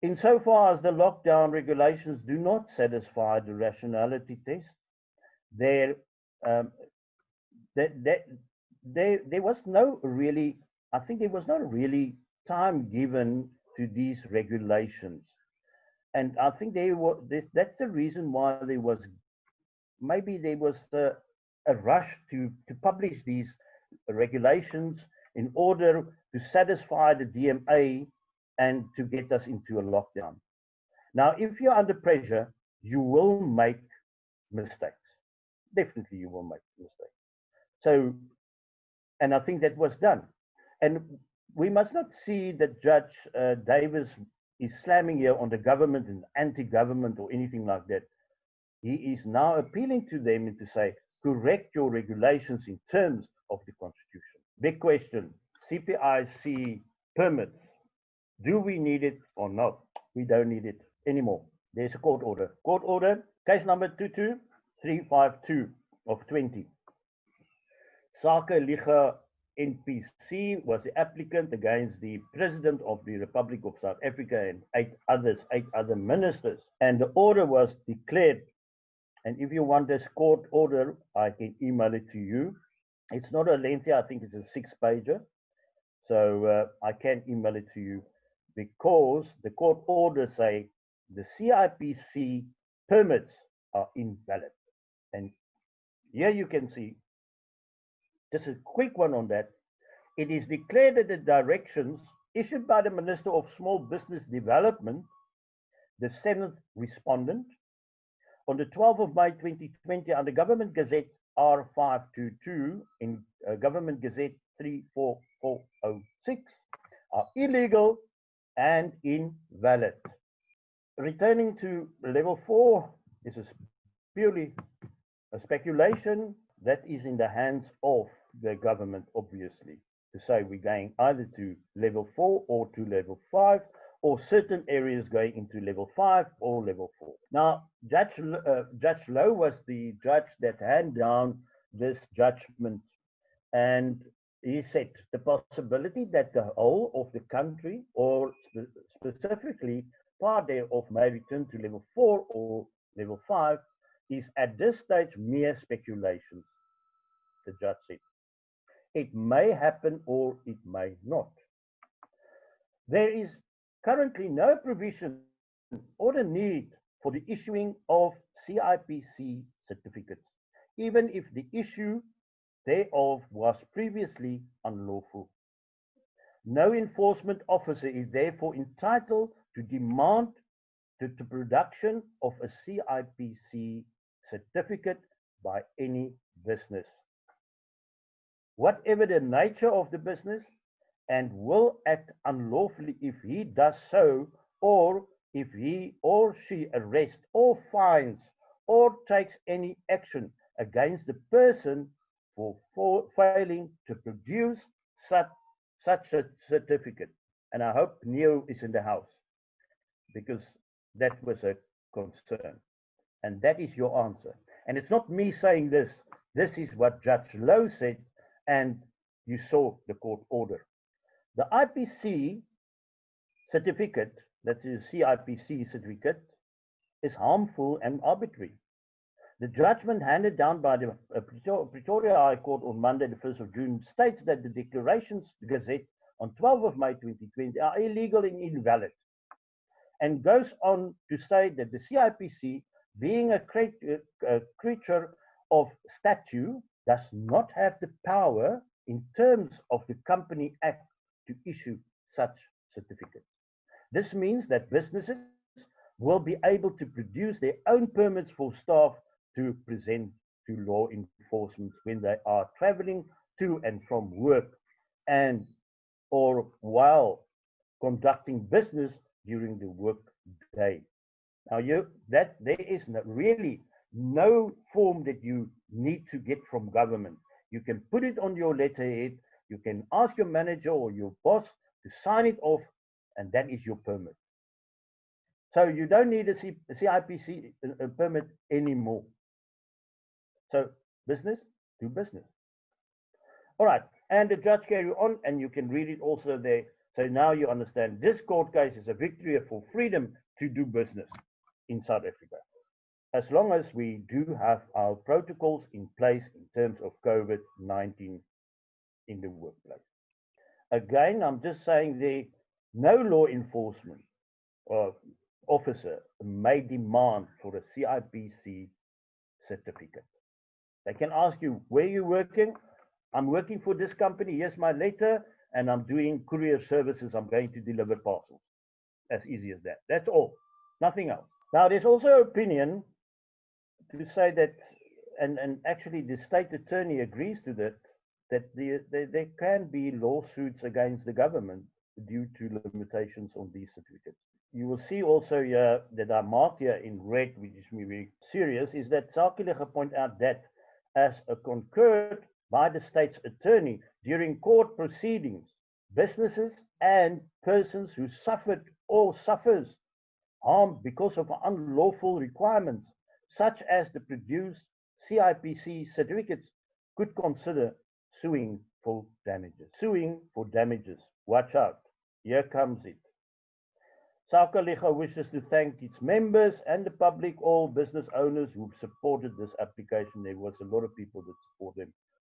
Insofar as the lockdown regulations do not satisfy the rationality test, there was no really, I think there was not really time given to these regulations. And I think that's the reason why there was a rush to publish these regulations in order to satisfy the DMA and to get us into a lockdown. Now, if you're under pressure, you will make mistakes. Definitely you will make mistakes. So, and I think that was done. And we must not see that Judge Davis is slamming here on the government and anti-government or anything like that. He is now appealing to them and to say, correct your regulations in terms of the Constitution. Big question, CPIC permits. Do we need it or not? We don't need it anymore. There's a court order. Court order, case number 22352 of 20. Sakeliga NPC was the applicant against the President of the Republic of South Africa and eight other ministers. And the order was declared. And if you want this court order, I can email it to you. It's not a lengthy, I think it's a 6-pager. So I can email it to you because the court orders say the CIPC permits are invalid. And here you can see, just a quick one on that. It is declared that the directions issued by the Minister of Small Business Development, the 7th respondent, on the 12th of May 2020 under Government Gazette R522 in Government Gazette 34406 are illegal and invalid. Returning to level 4 is purely a speculation that is in the hands of the government, obviously, to say we're going either to level 4 or to level 5, or certain areas going into level 5 or level 4. Now, Judge Lowe was the judge that handed down this judgment, and he said the possibility that the whole of the country, or specifically part thereof, may return to level 4 or level 5 is at this stage mere speculation, the judge said. It may happen or it may not. There is currently no provision or the need for the issuing of CIPC certificates, even if the issue thereof was previously unlawful. No enforcement officer is therefore entitled to demand the production of a CIPC certificate by any business, whatever the nature of the business, and will act unlawfully if he does so, or if he or she arrests or fines or takes any action against the person for failing to produce such a certificate. And I hope Neo is in the house, because that was a concern. And that is your answer. And it's not me saying this. This is what Judge Lowe said, and you saw the court order. The IPC certificate, that is CIPC certificate, is harmful and arbitrary. The judgment handed down by the Pretoria High Court on Monday, the 1st of June, states that the declarations Gazette on 12th of May 2020 are illegal and invalid, and goes on to say that the CIPC, being a creature of statute, does not have the power in terms of the Company Act to issue such certificates. This means that businesses will be able to produce their own permits for staff to present to law enforcement when they are traveling to and from work, and or while conducting business during the work day. Now, there is really no form that you need to get from government. You can put it on your letterhead, you can ask your manager or your boss to sign it off, and that is your permit. So you don't need a CIPC permit anymore. So business, do business. All right, and the judge carry on, and you can read it also there. So now you understand this court case is a victory for freedom to do business in South Africa, as long as we do have our protocols in place in terms of COVID-19 in the workplace. Again, I'm just saying there, no law enforcement officer may demand for a CIPC certificate. They can ask you, where are you working? I'm working for this company. Here's my letter, and I'm doing courier services. I'm going to deliver parcels. As easy as that. That's all. Nothing else. Now, there's also opinion to say that, and actually the state attorney agrees to that, that there can be lawsuits against the government due to limitations on these certificates. You will see also here that I marked here in red, which is very serious, is that Sakeliga point out that as a concurred by the state's attorney during court proceedings, businesses and persons who suffered or suffers harm because of unlawful requirements, such as the produced CIPC certificates, could consider suing for damages. Suing for damages. Watch out. Here comes it. Sakeliga wishes to thank its members and the public, all business owners who've supported this application. There was a lot of people that support them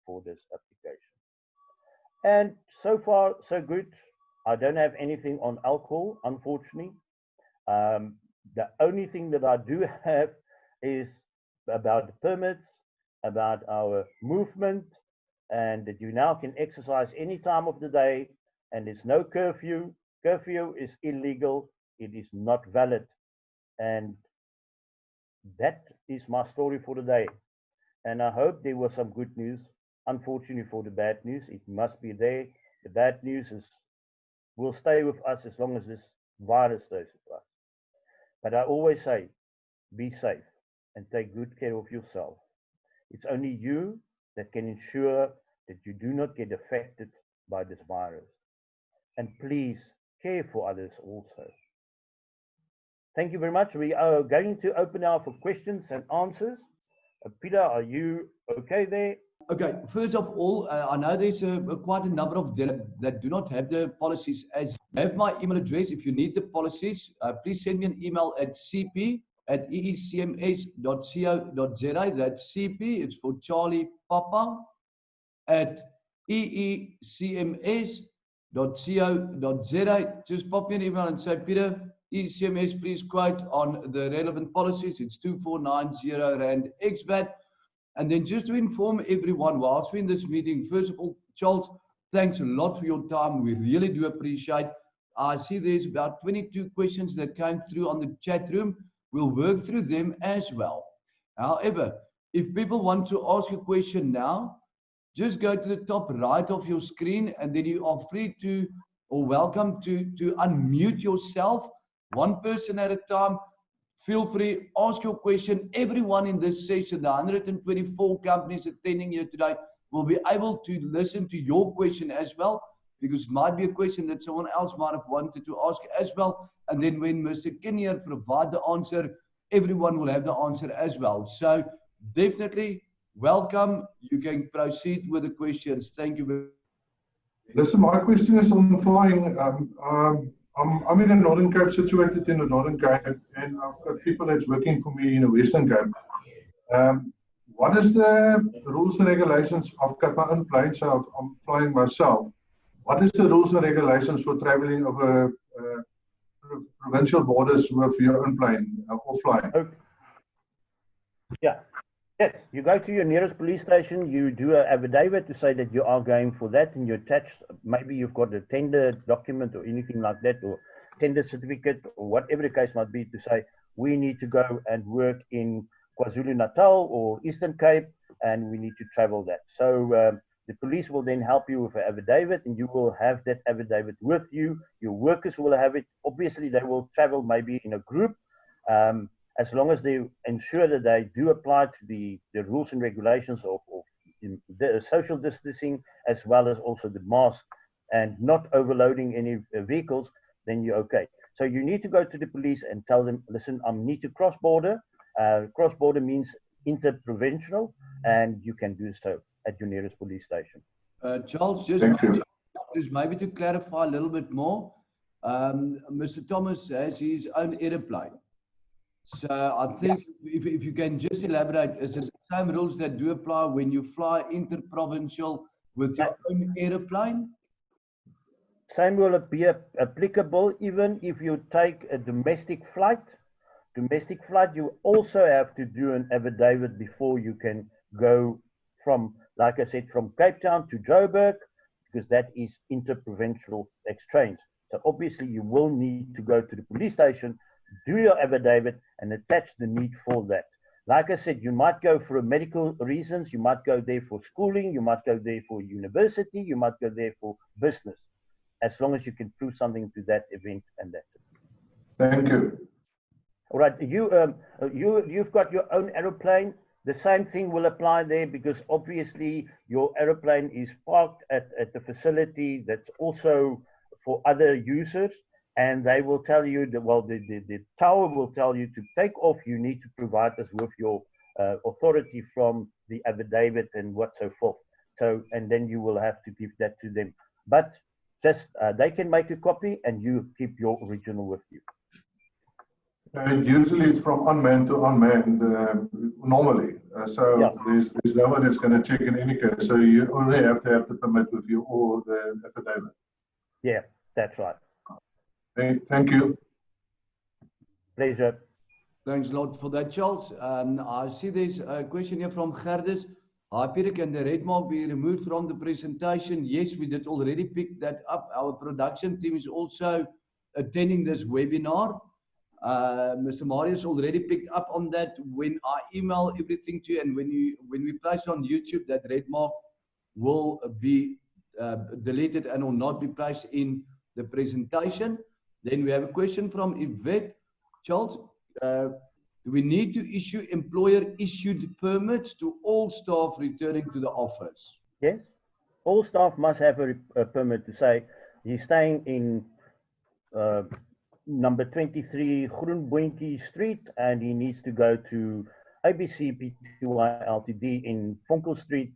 for this application. And so far, so good. I don't have anything on alcohol, unfortunately. The only thing that I do have is about the permits, about our movement, and that you now can exercise any time of the day, and there's no curfew. Curfew is illegal. It is not valid. And that is my story for today. And I hope there was some good news. Unfortunately for the bad news, it must be there. The bad news will stay with us as long as this virus stays with us. But I always say, be safe and take good care of yourself. It's only you that can ensure that you do not get affected by this virus. And please care for others also. Thank you very much. We are going to open now for questions and answers. Pieter, are you okay there? Okay, first of all, I know there's quite a number of them that do not have the policies. As I have my email address, if you need the policies, please send me an email at cp@eecms.co.za. That's CP, it's for Charlie Papa, at eecms.co.za. Just pop me an email and say, Pieter, EECMS, please quote on the relevant policies. It's 2490 Rand ex-VAT. And then just to inform everyone whilst we're in this meeting, first of all, Charles, thanks a lot for your time. We really do appreciate. I see there's about 22 questions that came through on the chat room. We'll work through them as well. However, if people want to ask a question now, just go to the top right of your screen and then you are free to or welcome to unmute yourself, one person at a time. Feel free, ask your question. Everyone in this session, the 124 companies attending here today, will be able to listen to your question as well, because it might be a question that someone else might have wanted to ask as well. And then when Mr. Kinnear provides the answer, everyone will have the answer as well. So definitely welcome. You can proceed with the questions. Thank you very much. Listen, my question is on flying. I'm in the Northern Cape, situated in the Northern Cape, and I've got people that's working for me in the Western Cape. What is the rules and regulations? I've got my own plane, so I'm flying myself. What is the rules and regulations for traveling over provincial borders with your own plane or flying? Okay. Yeah. Yes, you go to your nearest police station, you do an affidavit to say that you are going for that, and you attach, maybe you've got a tender document or anything like that, or tender certificate, or whatever the case might be, to say, we need to go and work in KwaZulu-Natal or Eastern Cape, and we need to travel that. So the police will then help you with an affidavit, and you will have that affidavit with you. Your workers will have it. Obviously, they will travel maybe in a group, as long as they ensure that they do apply to the rules and regulations of the social distancing, as well as also the mask, and not overloading any vehicles, then you're okay. So you need to go to the police and tell them, listen, I need to cross border. Cross border means interprovincial, and you can do so at your nearest police station. Charles, just maybe to clarify a little bit more, Mr. Thomas has his own aeroplane. So I think if you can just elaborate, is it the same rules that do apply when you fly interprovincial with your own aeroplane? Same will be applicable even if you take a domestic flight. Domestic flight, you also have to do an affidavit before you can go from, like I said, from Cape Town to Joburg, because that is interprovincial exchange. So obviously you will need to go to the police station, do your affidavit and attach the need for that. Like I said, you might go for medical reasons, you might go there for schooling, you might go there for university, you might go there for business, as long as you can prove something to that event, and that's it. Thank you. All right, you've got your own aeroplane. The same thing will apply there, because obviously your aeroplane is parked at the facility that's also for other users, and they will tell you that, well, the tower will tell you to take off, you need to provide us with your authority from the affidavit and what so forth. So, and then you will have to give that to them. But just, they can make a copy and you keep your original with you. Usually it's from unmanned to unmanned, normally. So yeah. there's no one that's going to check in any case. So you only have to have the permit with you or the affidavit. Yeah, that's right. Thank you. Pleasure. Thanks a lot for that, Charles. I see there's a question here from Gerdes. Hi, Pieter, can the red mark be removed from the presentation? Yes, we did already pick that up. Our production team is also attending this webinar. Mr. Marius already picked up on that. When I email everything to you and when we place it on YouTube, that red mark will be deleted and will not be placed in the presentation. Then we have a question from Yvette. Charles, do we need to issue employer-issued permits to all staff returning to the office? Yes. All staff must have a permit to say he's staying in number 23 Groenboentjie Street and he needs to go to ABC Pty Ltd in Fonkel Street,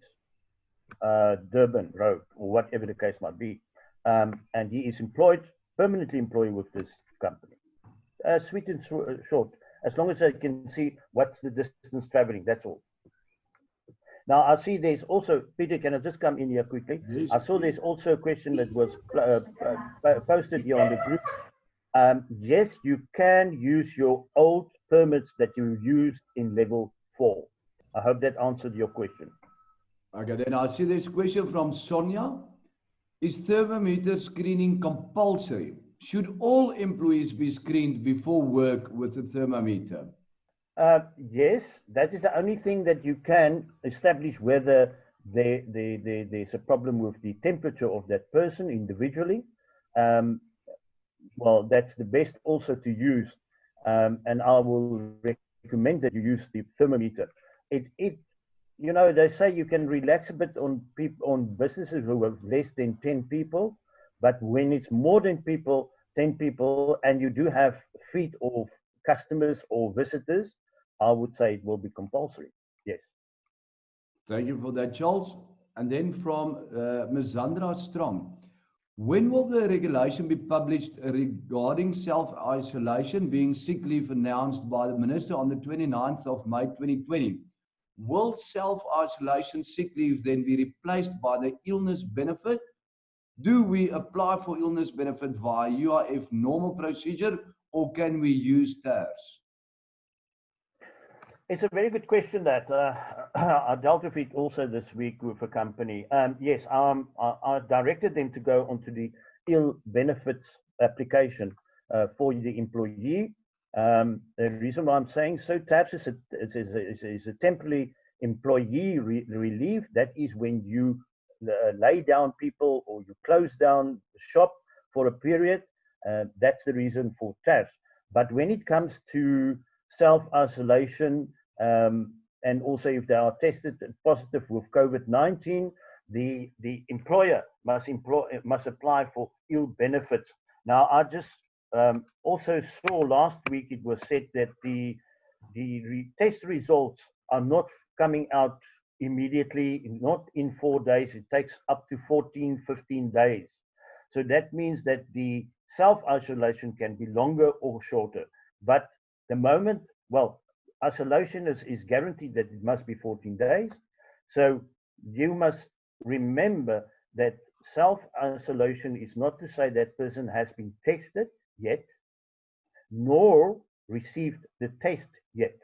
Durban Road, or whatever the case might be. And he is employed, permanently employed with this company. Sweet and short, as long as I can see what's the distance traveling, that's all. Now, I see there's also, Pieter, can I just come in here quickly? Yes. I saw there's also a question that was posted here on the group. Yes, you can use your old permits that you used in level 4. I hope that answered your question. Okay, then I see there's a question from Sonia. Is thermometer screening compulsory? Should all employees be screened before work with a thermometer? Yes, that is the only thing that you can establish whether there's a problem with the temperature of that person individually. Well, that's the best also to use, and I will recommend that you use the thermometer. You know, they say you can relax a bit on businesses who have less than 10 people, but when it's more than 10 people, and you do have fleet of customers or visitors, I would say it will be compulsory. Yes. Thank you for that, Charles. And then from Ms. Zandra Strong. When will the regulation be published regarding self-isolation being sick leave announced by the Minister on the 29th of May 2020? Will self-isolation sick leave then be replaced by the illness benefit? Do we apply for illness benefit via UIF normal procedure or can we use TARS? It's a very good question that I dealt with it also this week with a company. Yes, I directed them to go onto the ill benefits application for the employee. The reason why I'm saying so, TAPS is a temporary employee relief. That is when you lay down people or you close down the shop for a period. That's the reason for TAPS. But when it comes to self-isolation, and also if they are tested positive with COVID-19, the employer must apply for ill benefits. Now, I just also saw last week it was said that the test results are not coming out immediately, not in 4 days. It takes up to 14, 15 days. So that means that the self-isolation can be longer or shorter. But the moment, well, isolation is guaranteed that it must be 14 days. So you must remember that self-isolation is not to say that person has been tested yet, nor received the test yet.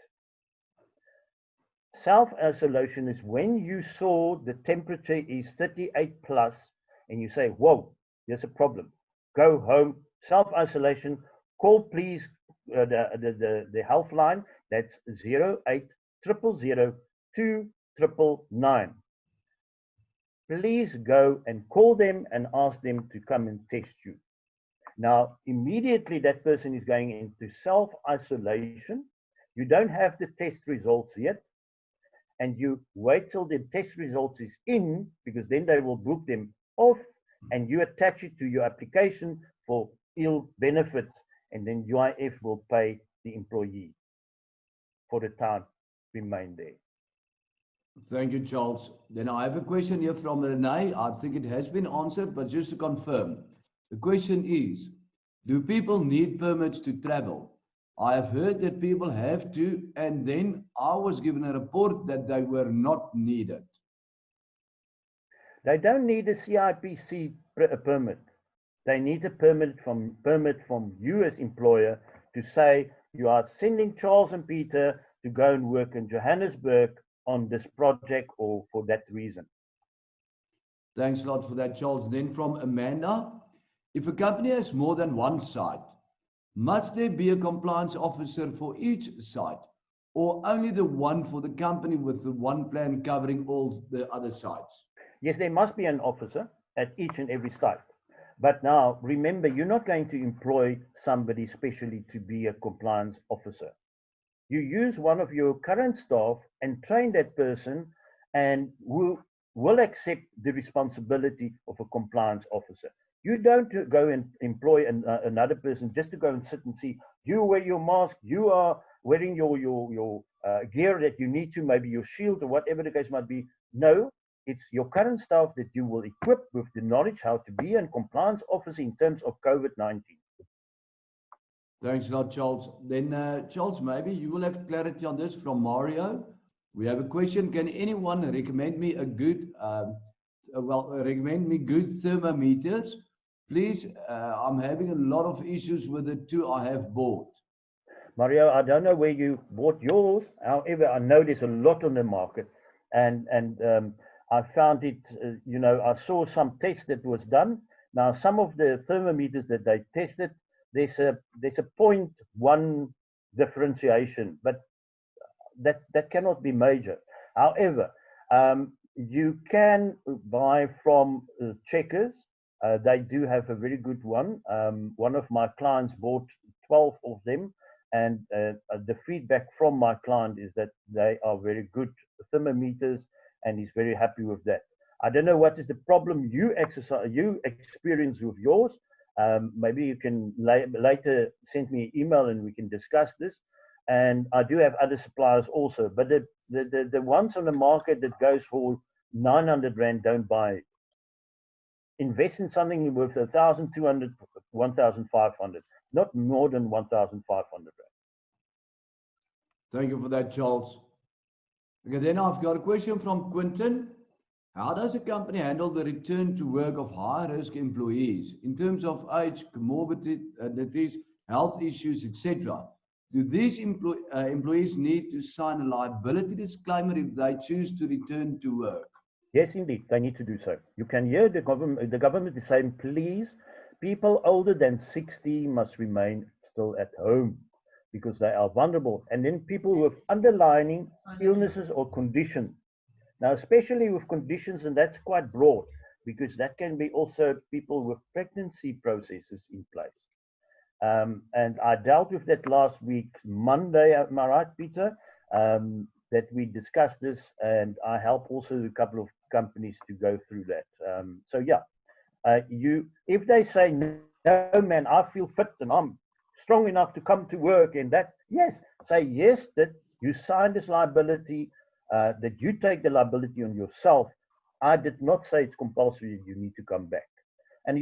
Self-isolation is when you saw the temperature is 38 plus and you say, whoa, there's a problem. Go home, self-isolation, call please the health line, that's 0800 2999. Please go and call them and ask them to come and test you. Now, immediately that person is going into self-isolation. You don't have the test results yet, and you wait till the test results is in, because then they will book them off, and you attach it to your application for ill benefits, and then UIF will pay the employee for the time remain there. Thank you, Charles. Then I have a question here from Renee. I think it has been answered, but just to confirm, the question is, do people need permits to travel? I have heard that people have to, and then I was given a report that they were not needed. They don't need a CIPC permit. They need a permit from you as employer to say you are sending Charles and Pieter to go and work in Johannesburg on this project or for that reason. Thanks a lot for that, Charles. Then from Amanda, if a company has more than one site, must there be a compliance officer for each site, or only the one for the company with the one plan covering all the other sites? Yes, there must be an officer at each and every site. But now, remember, you're not going to employ somebody specially to be a compliance officer. You use one of your current staff and train that person, and will accept the responsibility of a compliance officer. You don't go and employ another person just to go and sit and see, you wear your mask, you are wearing your gear that you need to, maybe your shield or whatever the case might be. No, it's your current staff that you will equip with the knowledge how to be a compliance officer in terms of COVID-19. Thanks a lot, Charles. Then, Charles, maybe you will have clarity on this from Mario. We have a question. Can anyone recommend me a good, recommend me good thermometers? Please, I'm having a lot of issues with the two I have bought. Mario, I don't know where you bought yours. However, I know there's a lot on the market, and I found it, I saw some tests that was done. Now, some of the thermometers that they tested, there's a 0.1 differentiation, but that cannot be major. However, you can buy from Checkers. They do have a very good one. One of my clients bought 12 of them, and the feedback from my client is that they are very good thermometers, and he's very happy with that. I don't know what is the problem you experience with yours. Maybe you can later send me an email and we can discuss this. And I do have other suppliers also, but the ones on the market that goes for 900 Rand, don't buy it. Invest in something worth 1,200, 1,500, not more than 1,500 Rand. Thank you for that, Charles. Okay, then I've got a question from Quinton. How does a company handle the return to work of high-risk employees in terms of age, comorbidities, health issues, etc.? Do these employees need to sign a liability disclaimer if they choose to return to work? Yes, indeed, they need to do so. You can hear the government is saying, please, people older than 60 must remain still at home because they are vulnerable. And then people with underlying illnesses or conditions. Now, especially with conditions, and that's quite broad, because that can be also people with pregnancy processes in place. And I dealt with that last week, Monday, am I right, Pieter? That we discussed this, and I help also a couple of companies to go through that. So yeah, if they say, no, man, I feel fit and I'm strong enough to come to work, and that, yes, say yes, that you sign this liability, that you take the liability on yourself. I did not say it's compulsory that you need to come back. And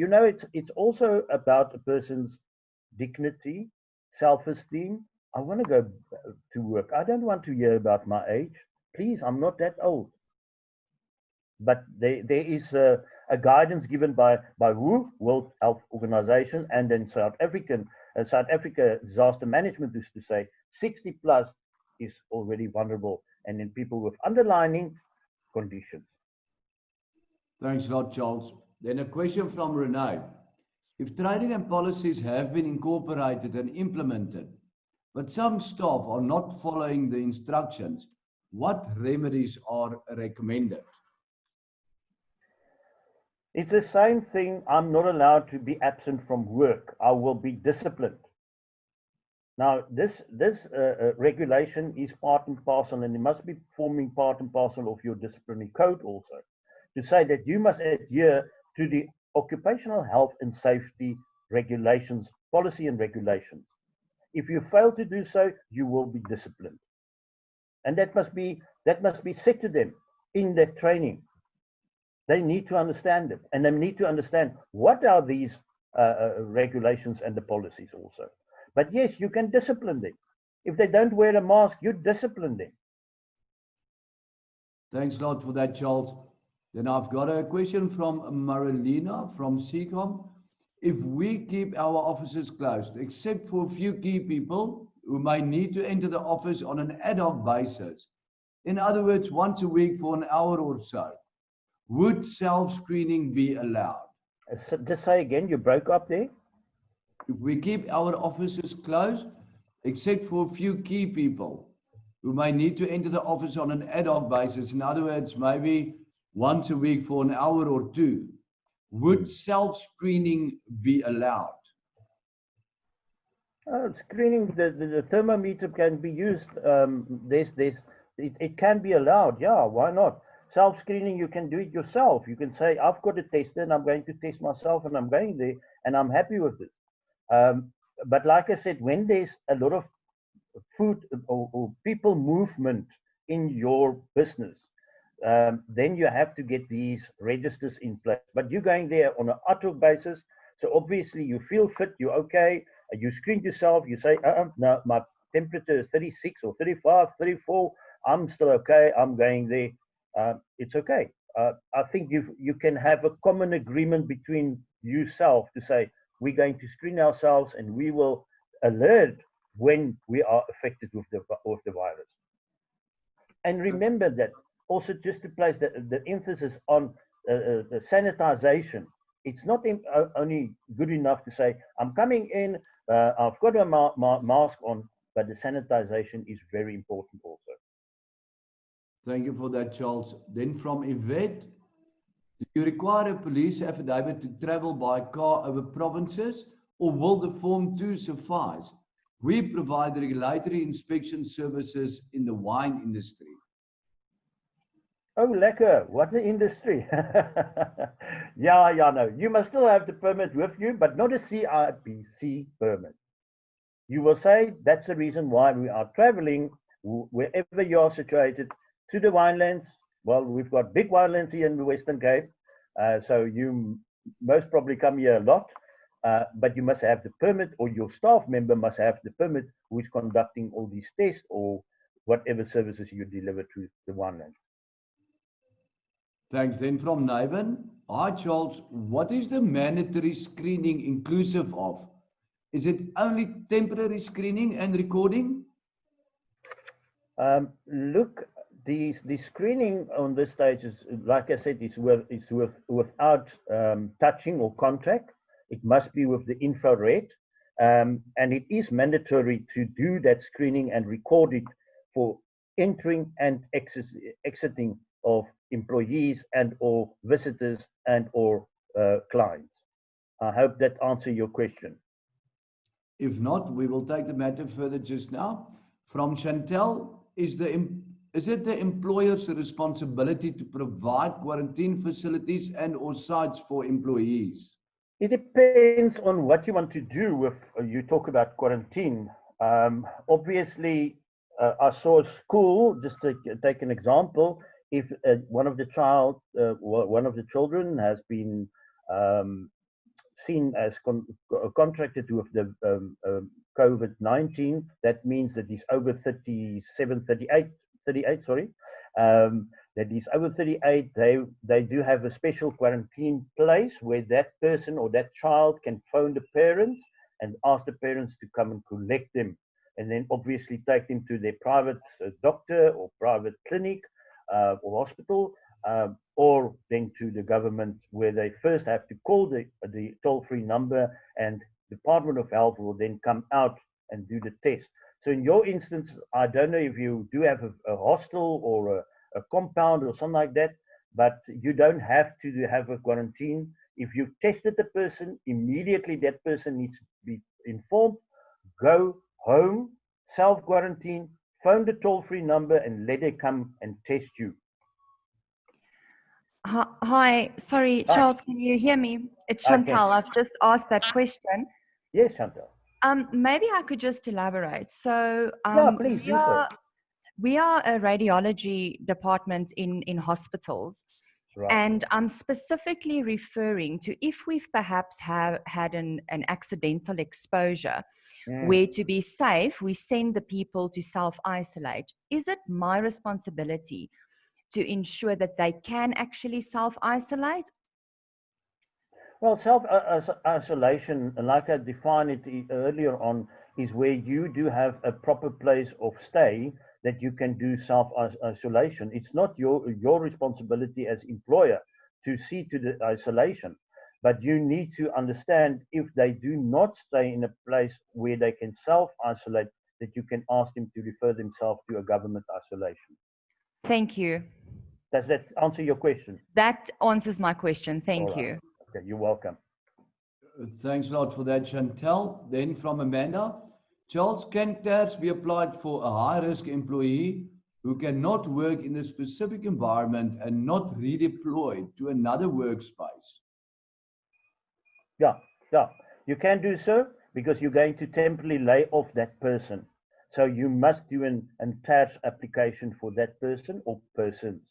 it's also about a person's dignity, self-esteem. I want to go to work. I don't want to hear about my age. Please, I'm not that old. but there is a guidance given by WHO, World Health Organization, and then South Africa Disaster Management is to say 60 plus is already vulnerable, and in people with underlying conditions. Thanks a lot, Charles. Then a question from Renee. If training and policies have been incorporated and implemented, but some staff are not following the instructions, what remedies are recommended? It's the same thing. I'm not allowed to be absent from work. I will be disciplined. Now, this regulation is part and parcel, and it must be forming part and parcel of your disciplinary code also, to say that you must adhere to the occupational health and safety regulations, policy and regulations. If you fail to do so, you will be disciplined. And that must be said to them in that training. They need to understand it, and they need to understand what are these regulations and the policies also. But yes, you can discipline them. If they don't wear a mask, you discipline them. Thanks a lot for that, Charles. Then I've got a question from Marilena from CICOM. If we keep our offices closed, except for a few key people who may need to enter the office on an ad hoc basis, in other words, once a week for an hour or so, would self-screening be allowed? Just say again, you broke up there. If we keep our offices closed, except for a few key people who may need to enter the office on an ad hoc basis, in other words, maybe once a week for an hour or two, would self-screening be allowed? Screening, the thermometer can be used. It can be allowed. Yeah, why not? Self-screening, you can do it yourself. You can say, I've got a tester and I'm going to test myself and I'm going there and I'm happy with it. But like I said, when there's a lot of food or people movement in your business, then you have to get these registers in place. But you're going there on an ad-hoc basis. So obviously you feel fit, you're okay. You screen yourself, you say, no, my temperature is 36 or 35, 34. I'm still okay, I'm going there. It's okay. I think you can have a common agreement between yourself to say, we're going to screen ourselves and we will alert when we are affected with the virus. And remember that also just to place the emphasis on the sanitization. It's not only good enough to say, I'm coming in, I've got a mask on, but the sanitization is very important also. Thank you for that, Charles. Then from Yvette, do you require a police affidavit to travel by car over provinces, or will the Form 2 suffice? We provide regulatory inspection services in the wine industry. Oh, lekker. What an industry. Yeah, no. You must still have the permit with you, but not a CIPC permit. You will say that's the reason why we are traveling wherever you are situated to the winelands. Well, we've got big winelands here in the Western Cape, so you most probably come here a lot, but you must have the permit, or your staff member must have the permit who is conducting all these tests or whatever services you deliver to the wineland. Thanks. Then from Niven, hi Charles, what is the mandatory screening inclusive of? Is it only temporary screening and recording? Look, the screening on this stage is, like I said, it's without touching or contact. It must be with the infrared, and it is mandatory to do that screening and record it for entering and exiting of employees and or visitors and or clients. I hope that answers your question. If not, we will take the matter further just now. From Chantel, is it the employer's responsibility to provide quarantine facilities and or sites for employees? It depends on what you want to do with, you talk about quarantine. Obviously, I saw a school, just to take an example, if one of the children has been seen as contracted with the COVID-19, that means that he's over 38, sorry. that is over 38, they do have a special quarantine place where that person or that child can phone the parents and ask the parents to come and collect them, and then obviously take them to their private doctor or private clinic or hospital, or then to the government, where they first have to call the toll-free number, and Department of Health will then come out and do the test. So in your instance, I don't know if you do have a hostel or a compound or something like that, but you don't have to have a quarantine. If you've tested the person, immediately that person needs to be informed, go home, self-quarantine, phone the toll-free number and let it come and test you. Hi, sorry, Hi. Charles, can you hear me? It's I can. Chantal. I've just asked that question. Yes, Chantal. Maybe I could just elaborate. So Yeah, please do so. we are a radiology department in hospitals. Right. And I'm specifically referring to if we've perhaps had an accidental exposure, where to be safe, we send the people to self-isolate. Is it my responsibility to ensure that they can actually self-isolate? Well, self-isolation, like I defined it earlier on, is where you do have a proper place of stay that you can do self-isolation. It's not your responsibility as employer to see to the isolation, but you need to understand if they do not stay in a place where they can self-isolate, that you can ask them to refer themselves to a government isolation. Thank you. Does that answer your question? That answers my question. Thank you. Okay, you're welcome. Thanks a lot for that, Chantal. Then from Amanda, Charles, can TARS be applied for a high-risk employee who cannot work in a specific environment and not redeployed to another workspace? Yeah, you can do so because you're going to temporarily lay off that person. So you must do an TARS application for that person or persons.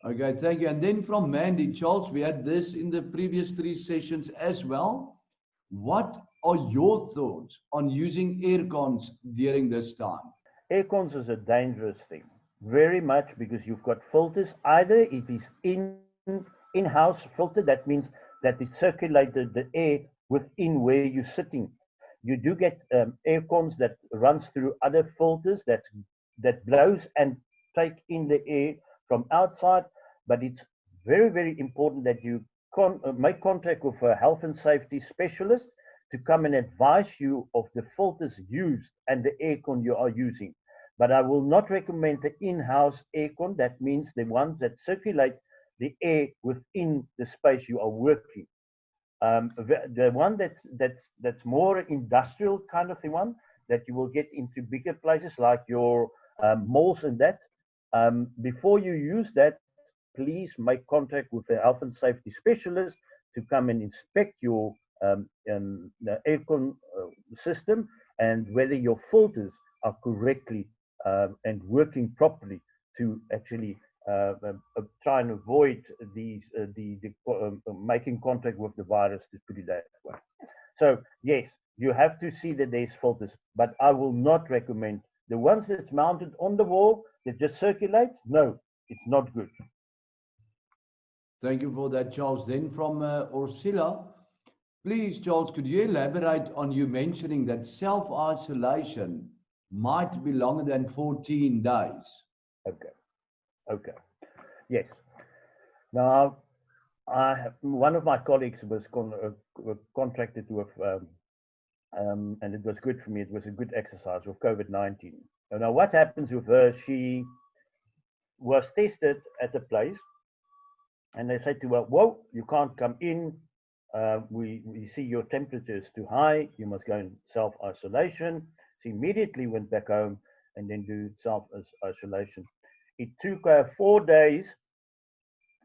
Okay, thank you. And then from Mandy, Charles, we had this in the previous 3 sessions as well. What are your thoughts on using Aircons during this time? Aircons is a dangerous thing, very much, because you've got filters. Either it is in-house filter, that means that it circulated the air within where you're sitting. You do get Aircons that runs through other filters that blows and take in the air from outside, but it's very, very important that you make contact with a health and safety specialist to come and advise you of the filters used and the aircon you are using. But I will not recommend the in-house aircon. That means the ones that circulate the air within the space you are working. The one that's more industrial kind of the one that you will get into bigger places like your malls and that. Before you use that, please make contact with the health and safety specialist to come and inspect your the aircon system and whether your filters are correctly and working properly to actually try and avoid these making contact with the virus, to put it that way. So yes, you have to see that there's filters, but I will not recommend the ones that's mounted on the wall that just circulates. No, it's not good. Thank you for that, Charles. Then from Ursula, please, Charles, could you elaborate on you mentioning that self-isolation might be longer than 14 days? Okay. Yes. Now, one of my colleagues was contracted with, and it was good for me. It was a good exercise with COVID-19. Now, what happens with her? She was tested at a place, and they said to her, "Whoa, you can't come in. We see your temperature is too high. You must go in self-isolation." She immediately went back home and then do self-isolation. It took her 4 days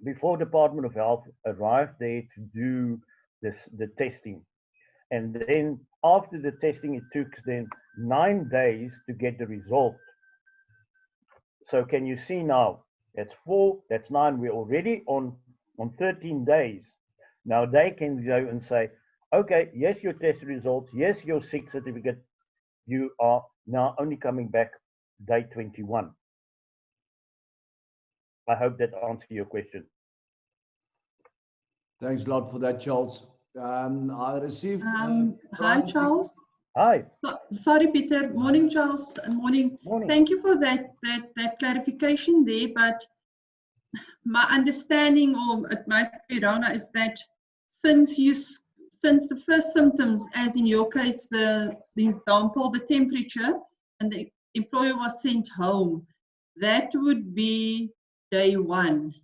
before Department of Health arrived there to do the testing. And then after the testing, it took them 9 days to get the result. So can you see now? That's 4, that's 9. We're already on 13 days. Now they can go and say, okay, yes, your test results, yes, your sick certificate, you are now only coming back day 21. I hope that answers your question. Thanks a lot for that, Charles. I received. Hi, Charles. Hi. Sorry, Peter. Morning, Charles. Morning. Morning. Thank you for that clarification there. But my understanding, or it might be wrong, is that since the first symptoms, as in your case, the example, the temperature, and the employer was sent home, that would be day 1.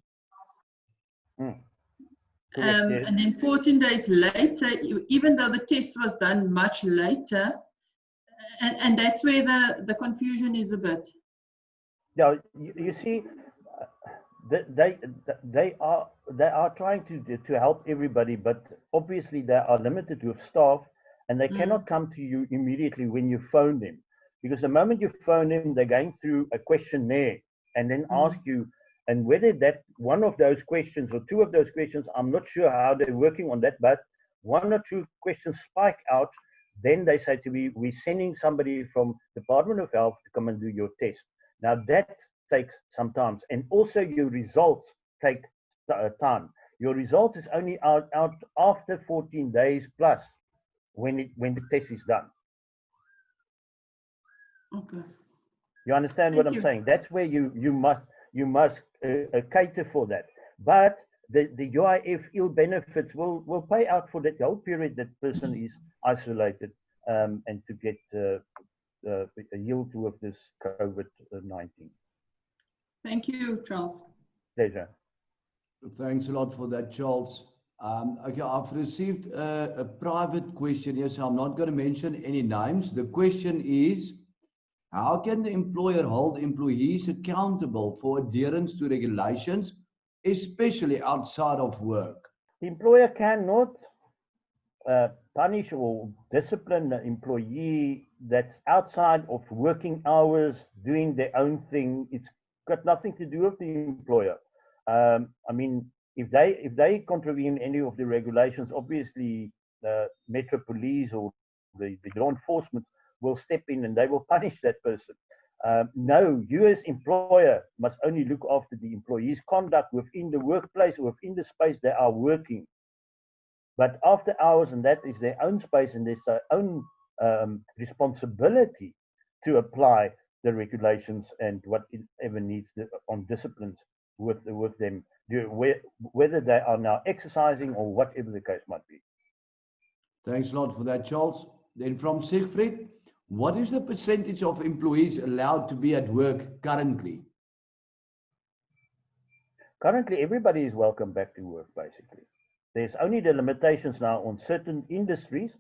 Correct, yes. And then 14 days later, even though the test was done much later, and that's where the confusion is a bit. Yeah, you see, they are trying to help everybody, but obviously they are limited with staff, and they cannot come to you immediately when you phone them, because the moment you phone them, they're going through a questionnaire and then ask you. And whether that one of those questions or two of those questions, I'm not sure how they're working on that, but 1 or 2 questions spike out, then they say to me, we're sending somebody from Department of Health to come and do your test. Now that takes some time. And also your results take time. Your result is only out after 14 days plus when the test is done. Okay. You understand what I'm saying? That's where you must cater for that. But the UIF ill benefits will pay out for that whole period that person is isolated and to get healed with this COVID-19. Thank you, Charles. Pleasure. Thanks a lot for that, Charles. Okay, I've received a private question here, so I'm not going to mention any names. The question is, how can the employer hold employees accountable for adherence to regulations, especially outside of work? The employer cannot punish or discipline an employee that's outside of working hours, doing their own thing. It's got nothing to do with the employer. I mean, if they contravene any of the regulations, obviously Metro Police or the law enforcement will step in and they will punish that person. No, you as employer must only look after the employee's conduct within the workplace or within the space they are working. But after hours, and that is their own space and their own responsibility to apply the regulations and whatever needs on disciplines with them, whether they are now exercising or whatever the case might be. Thanks a lot for that, Charles. Then from Siegfried, what is the percentage of employees allowed to be at work currently? Currently, everybody is welcome back to work, basically. There's only the limitations now on certain industries,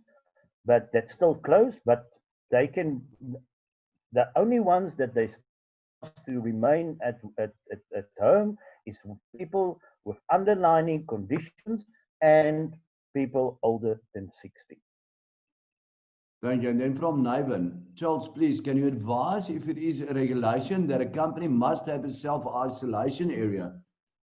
but that's still closed, but they can, the only ones that they to remain at home is people with underlying conditions and people older than 60. Thank you. And then from Naivan, Charles, please, can you advise if it is a regulation that a company must have a self-isolation area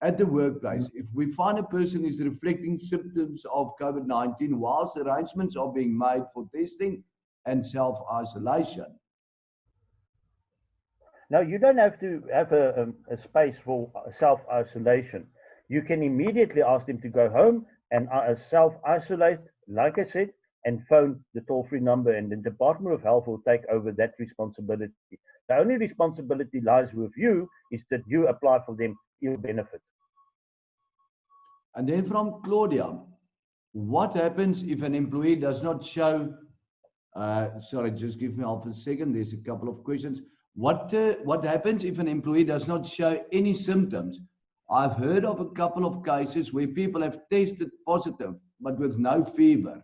at the workplace if we find a person is reflecting symptoms of COVID-19 whilst arrangements are being made for testing and self-isolation? Now, you don't have to have a space for self-isolation. You can immediately ask them to go home and self-isolate, like I said, and phone the toll-free number, and the Department of Health will take over that responsibility. The only responsibility lies with you is that you apply for them ill benefit. And then from Claudia, what happens if an employee does not show, sorry, just give me half a second, there's a couple of questions. What happens if an employee does not show any symptoms? I've heard of a couple of cases where people have tested positive, but with no fever.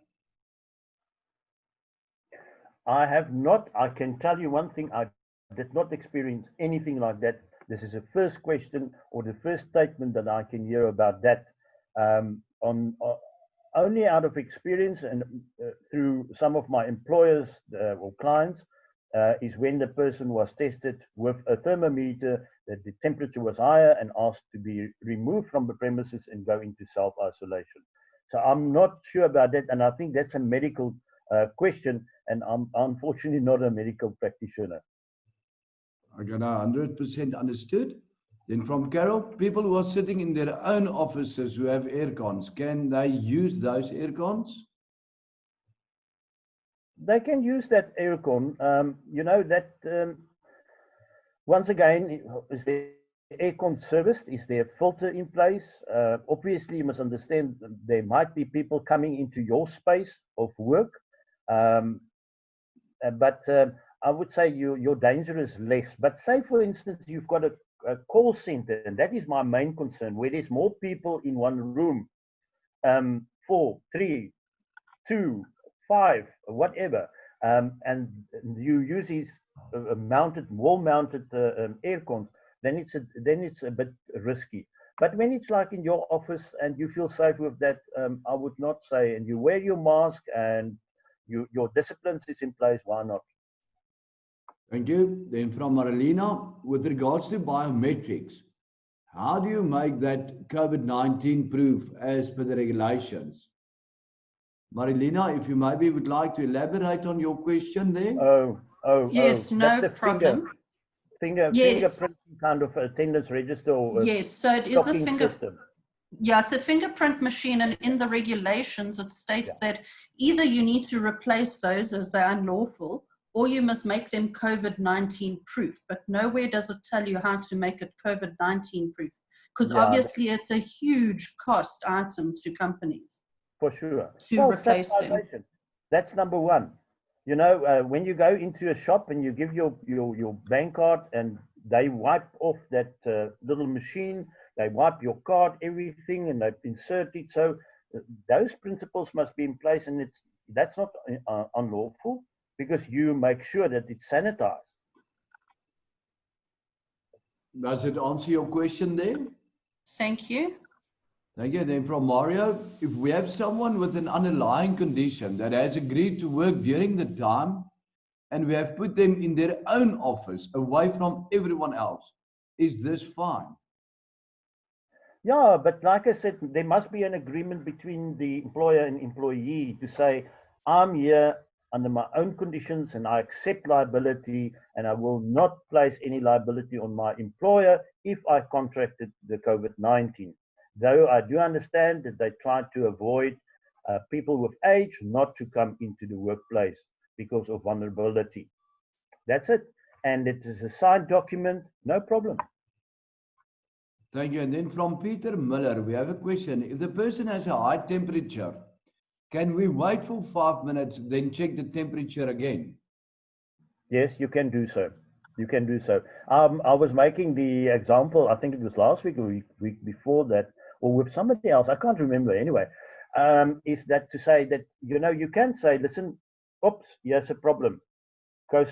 I have not. I can tell you one thing. I did not experience anything like that. This is the first question or the first statement that I can hear about that. Only out of experience and through some of my employers or clients is when the person was tested with a thermometer, that the temperature was higher and asked to be removed from the premises and go into self-isolation. So I'm not sure about that, and I think that's a medical question, and I'm unfortunately not a medical practitioner. Okay, now 100% understood. Then from Carol, people who are sitting in their own offices who have aircons, can they use those aircons? They can use that aircon. You know that once again, is the aircon serviced? Is there a filter in place? Obviously, you must understand there might be people coming into your space of work, but I would say your danger is less. But say, for instance, you've got a call center, and that is my main concern, where there's more people in one room, 4, 3, 2, 5, whatever, and you use these wall-mounted aircons, then it's a bit risky. But when it's like in your office and you feel safe with that, I would not say, and you wear your mask and your disciplines is in place, why not? Thank you. Then from Marilena, with regards to biometrics, how do you make that COVID-19 proof as per the regulations? Marilena, if you maybe would like to elaborate on your question there. Yes, no problem. Fingerprint kind of attendance register or yes, so it is a system. Yeah, it's a fingerprint machine, and in the regulations it states that either you need to replace those as they're unlawful, or you must make them COVID-19 proof, but nowhere does it tell you how to make it COVID-19 proof, because obviously it's a huge cost item to companies. For sure. To replace them. That's number one. You know, when you go into a shop and you give your bank card and they wipe off that little machine, they wipe your card, everything, and they insert it. So those principles must be in place, and that's not unlawful because you make sure that it's sanitized. Does it answer your question there? Thank you. Thank you. Then from Mario, if we have someone with an underlying condition that has agreed to work during the time, and we have put them in their own office away from everyone else, is this fine? Yeah, but like I said, there must be an agreement between the employer and employee to say, I'm here under my own conditions and I accept liability, and I will not place any liability on my employer if I contracted the COVID-19. Though I do understand that they try to avoid people with age not to come into the workplace because of vulnerability. That's it. And it is a signed document, no problem. Thank you. And then from Peter Miller, we have a question. If the person has a high temperature, can we wait for 5 minutes, then check the temperature again? Yes, you can do so. You can do so. I was making the example, I think it was last week or week before that, or with somebody else, I can't remember anyway, is that to say that, you know, you can say, listen, oops, here's a problem. Go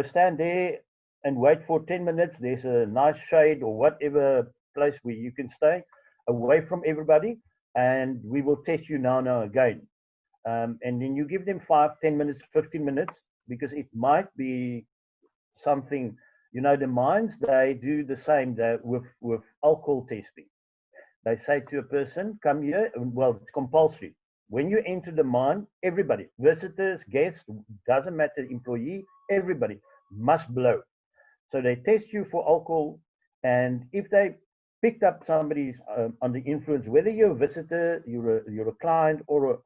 stand there and wait for 10 minutes. There's a nice shade or whatever place where you can stay away from everybody, and we will test you now again. And then you give them 5, 10 minutes, 15 minutes, because it might be something, you know, the mines, they do the same with alcohol testing. They say to a person, come here, well, it's compulsory. When you enter the mine, everybody, visitors, guests, doesn't matter, employee, everybody must blow. So they test you for alcohol, and if they picked up somebody's under influence, whether you're a visitor, you're a client, or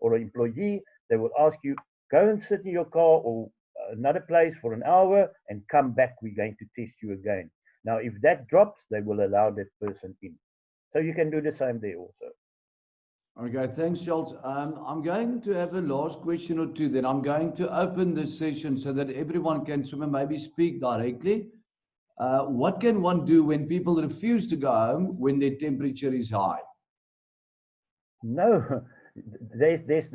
an employee, they will ask you, go and sit in your car or another place for an hour and come back. We're going to test you again. Now, if that drops, they will allow that person in. So you can do the same there also. Okay, thanks, Charles. I'm going to have a last question or two, then I'm going to open the session so that everyone can maybe speak directly. What can one do when people refuse to go home when their temperature is high? No, there's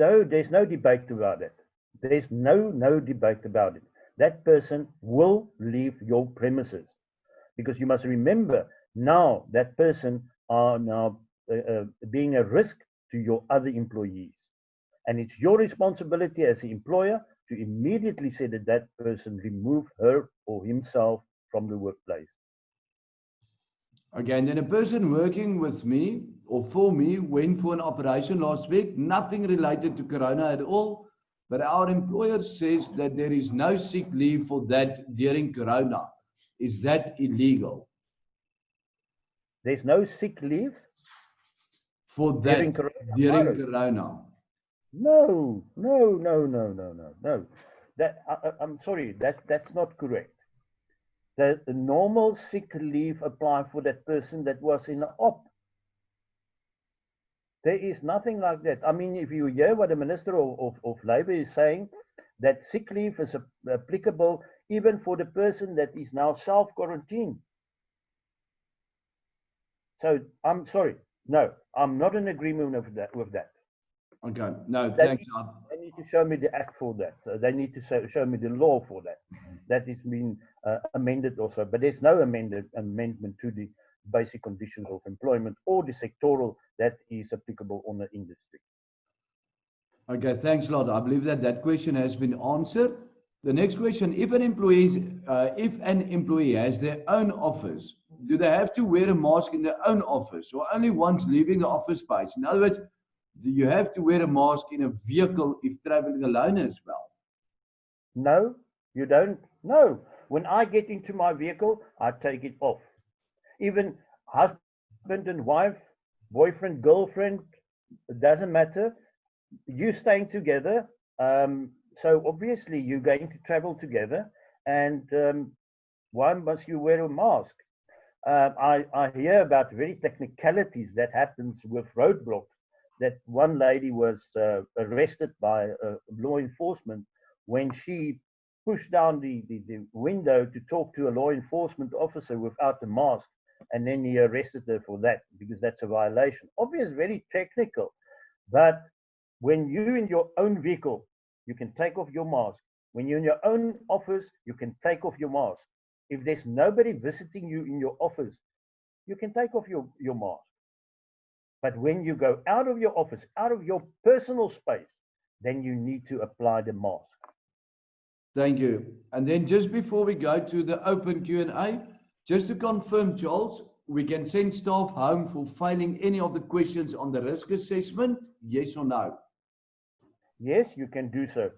no debate about it. There's no debate about it. That person will leave your premises, because you must remember now that person are now being a risk to your other employees, and it's your responsibility as the employer to immediately say that that person remove her or himself from the workplace. Okay, and then a person working with me or for me went for an operation last week, nothing related to corona at all, but our employer says that there is no sick leave for that during corona. Is that illegal? There's no sick leave For that, during during coronavirus. Corona. No. I'm sorry, that's not correct. The normal sick leave apply for that person that was in the op. There is nothing like that. I mean, if you hear what the Minister of Labour is saying, that sick leave is applicable even for the person that is now self-quarantined. So I'm sorry, no, I'm not in agreement with that. Okay, no, thanks. They need to show me the act for that. They need to show me the law for that. That is been amended also, but there's no amendment to the basic conditions of employment or the sectoral that is applicable on the industry. Okay, thanks a lot. I believe that that question has been answered. The next question, if an employee has their own office, do they have to wear a mask in their own office or only once leaving the office space? In other words, do you have to wear a mask in a vehicle if traveling alone as well? No, you don't. No. When I get into my vehicle, I take it off. Even husband and wife, boyfriend, girlfriend, it doesn't matter. You staying together. So obviously you're going to travel together, and why must you wear a mask? I hear about very technicalities that happens with roadblocks. That one lady was arrested by law enforcement when she pushed down the window to talk to a law enforcement officer without the mask, and then he arrested her for that because that's a violation. Obviously, very technical, but when you're in your own vehicle, you can take off your mask. When you're in your own office, you can take off your mask. If there's nobody visiting you in your office, you can take off your mask. But when you go out of your office, out of your personal space, then you need to apply the mask. Thank you. And then just before we go to the open Q&A, just to confirm, Charles, we can send staff home for failing any of the questions on the risk assessment, yes or no? Yes, you can do so.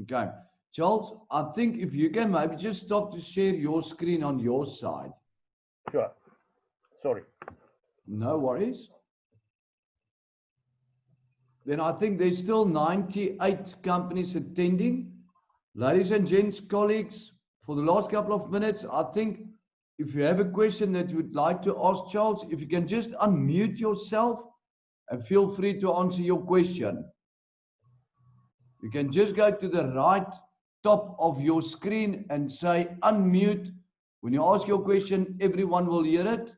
Okay. Charles, I think if you can maybe just stop to share your screen on your side. Sure. Sorry. No worries. Then I think there's still 98 companies attending. Ladies and gents, colleagues, for the last couple of minutes, I think if you have a question that you would like to ask Charles, if you can just unmute yourself and feel free to answer your question. You can just go to the right top of your screen and say unmute. When you ask your question, everyone will hear it.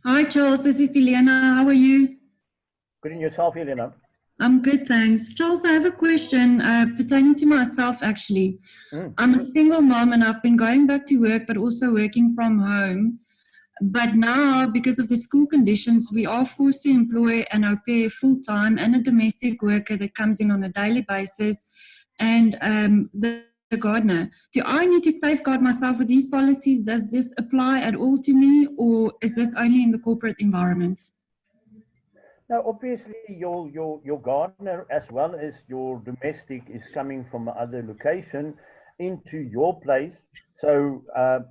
Hi Charles, this is Elena. How are you? Good in yourself, Elena. I'm good, thanks. Charles, I have a question pertaining to myself actually. I'm a single mom and I've been going back to work but also working from home. But now, because of the school conditions, we are forced to employ an au pair full-time and a domestic worker that comes in on a daily basis and the gardener. Do I need to safeguard myself with these policies? Does this apply at all to me, or is this only in the corporate environment? Now, obviously, your gardener as well as your domestic is coming from another location into your place. So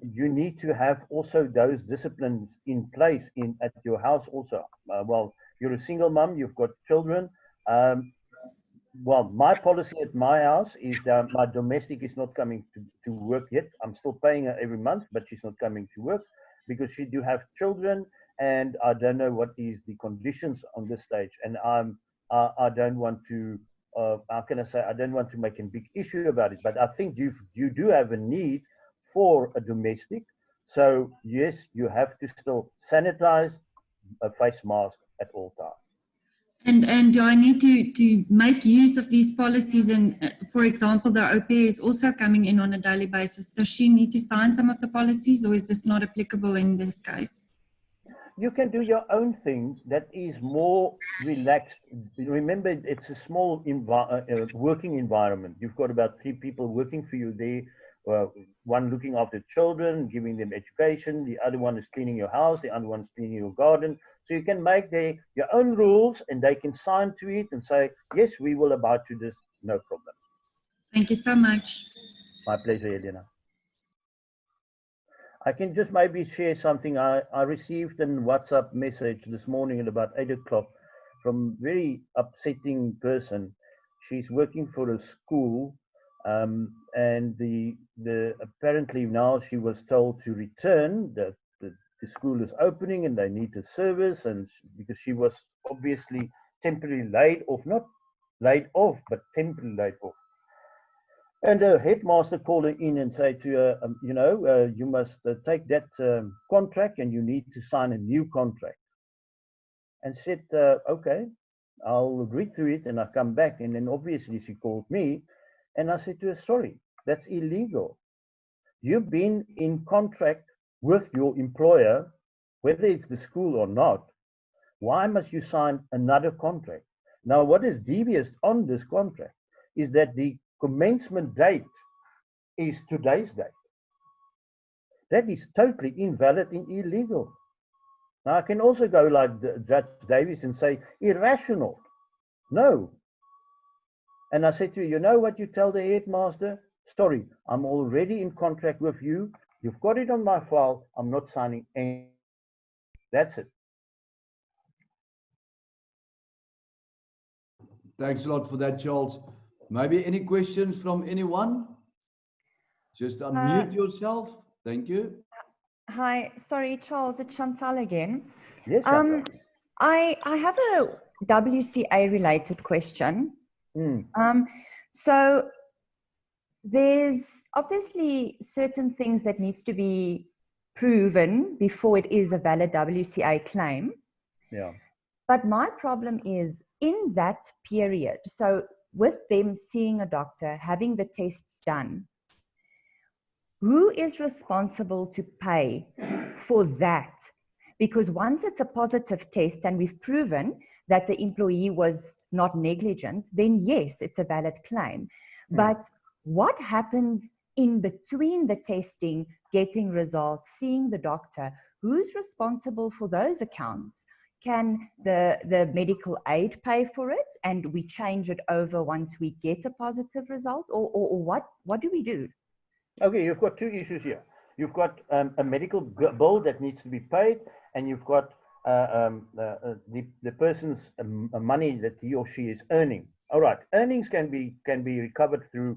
you need to have also those disciplines in place at your house also. Well, you're a single mom, you've got children. Well, my policy at my house is that my domestic is not coming to work yet. I'm still paying her every month, but she's not coming to work because she do have children, and I don't know what is the conditions on this stage. And I don't want to, how can I say, I don't want to make a big issue about it, but I think you do have a need for a domestic. So yes, you have to still sanitize a face mask at all times. And do I need to make use of these policies? And for example, the au pair is also coming in on a daily basis. Does she need to sign some of the policies, or is this not applicable in this case? You can do your own thing that is more relaxed. Remember, it's a small working environment. You've got about 3 people working for you there. One looking after children, giving them education. The other one is cleaning your house. The other one is cleaning your garden. So you can make your own rules, and they can sign to it and say, yes, we will abide to this, no problem. Thank you so much. My pleasure, Elena. I can just maybe share something. I received a WhatsApp message this morning at about 8 o'clock from a very upsetting person. She's working for a school, and the apparently now she was told to return. That the school is opening and they need a service, and because she was obviously temporarily laid off, not laid off, but temporarily laid off. And the headmaster called her in and said to her, you must take that contract and you need to sign a new contract. And said, okay, I'll read through it and I'll come back. And then obviously she called me and I said to her, sorry, that's illegal. You've been in contract with your employer, whether it's the school or not. Why must you sign another contract? Now, what is devious on this contract is that the commencement date is today's date. That is totally invalid and illegal. Now, I can also go like Judge Davies and say, irrational. No. And I said to her, you know what you tell the headmaster? Sorry, I'm already in contract with you. You've got it on my file. I'm not signing anything. That's it. Thanks a lot for that, Charles. Maybe any questions from anyone? Just unmute yourself. Thank you. Hi, sorry, Charles, it's Chantal again. Yes, Chantal. I have a WCA related question. So there's obviously certain things that needs to be proven before it is a valid WCA claim. Yeah. But my problem is in that period, so with them seeing a doctor, having the tests done, who is responsible to pay for that? Because once it's a positive test and we've proven that the employee was not negligent, then yes, it's a valid claim. But what happens in between the testing, getting results, seeing the doctor? Who's responsible for those accounts? Can the medical aid pay for it and we change it over once we get a positive result, or what do we do? Okay, you've got two issues here. You've got a medical bill that needs to be paid, and you've got the person's money that he or she is earning. All right, earnings can be recovered through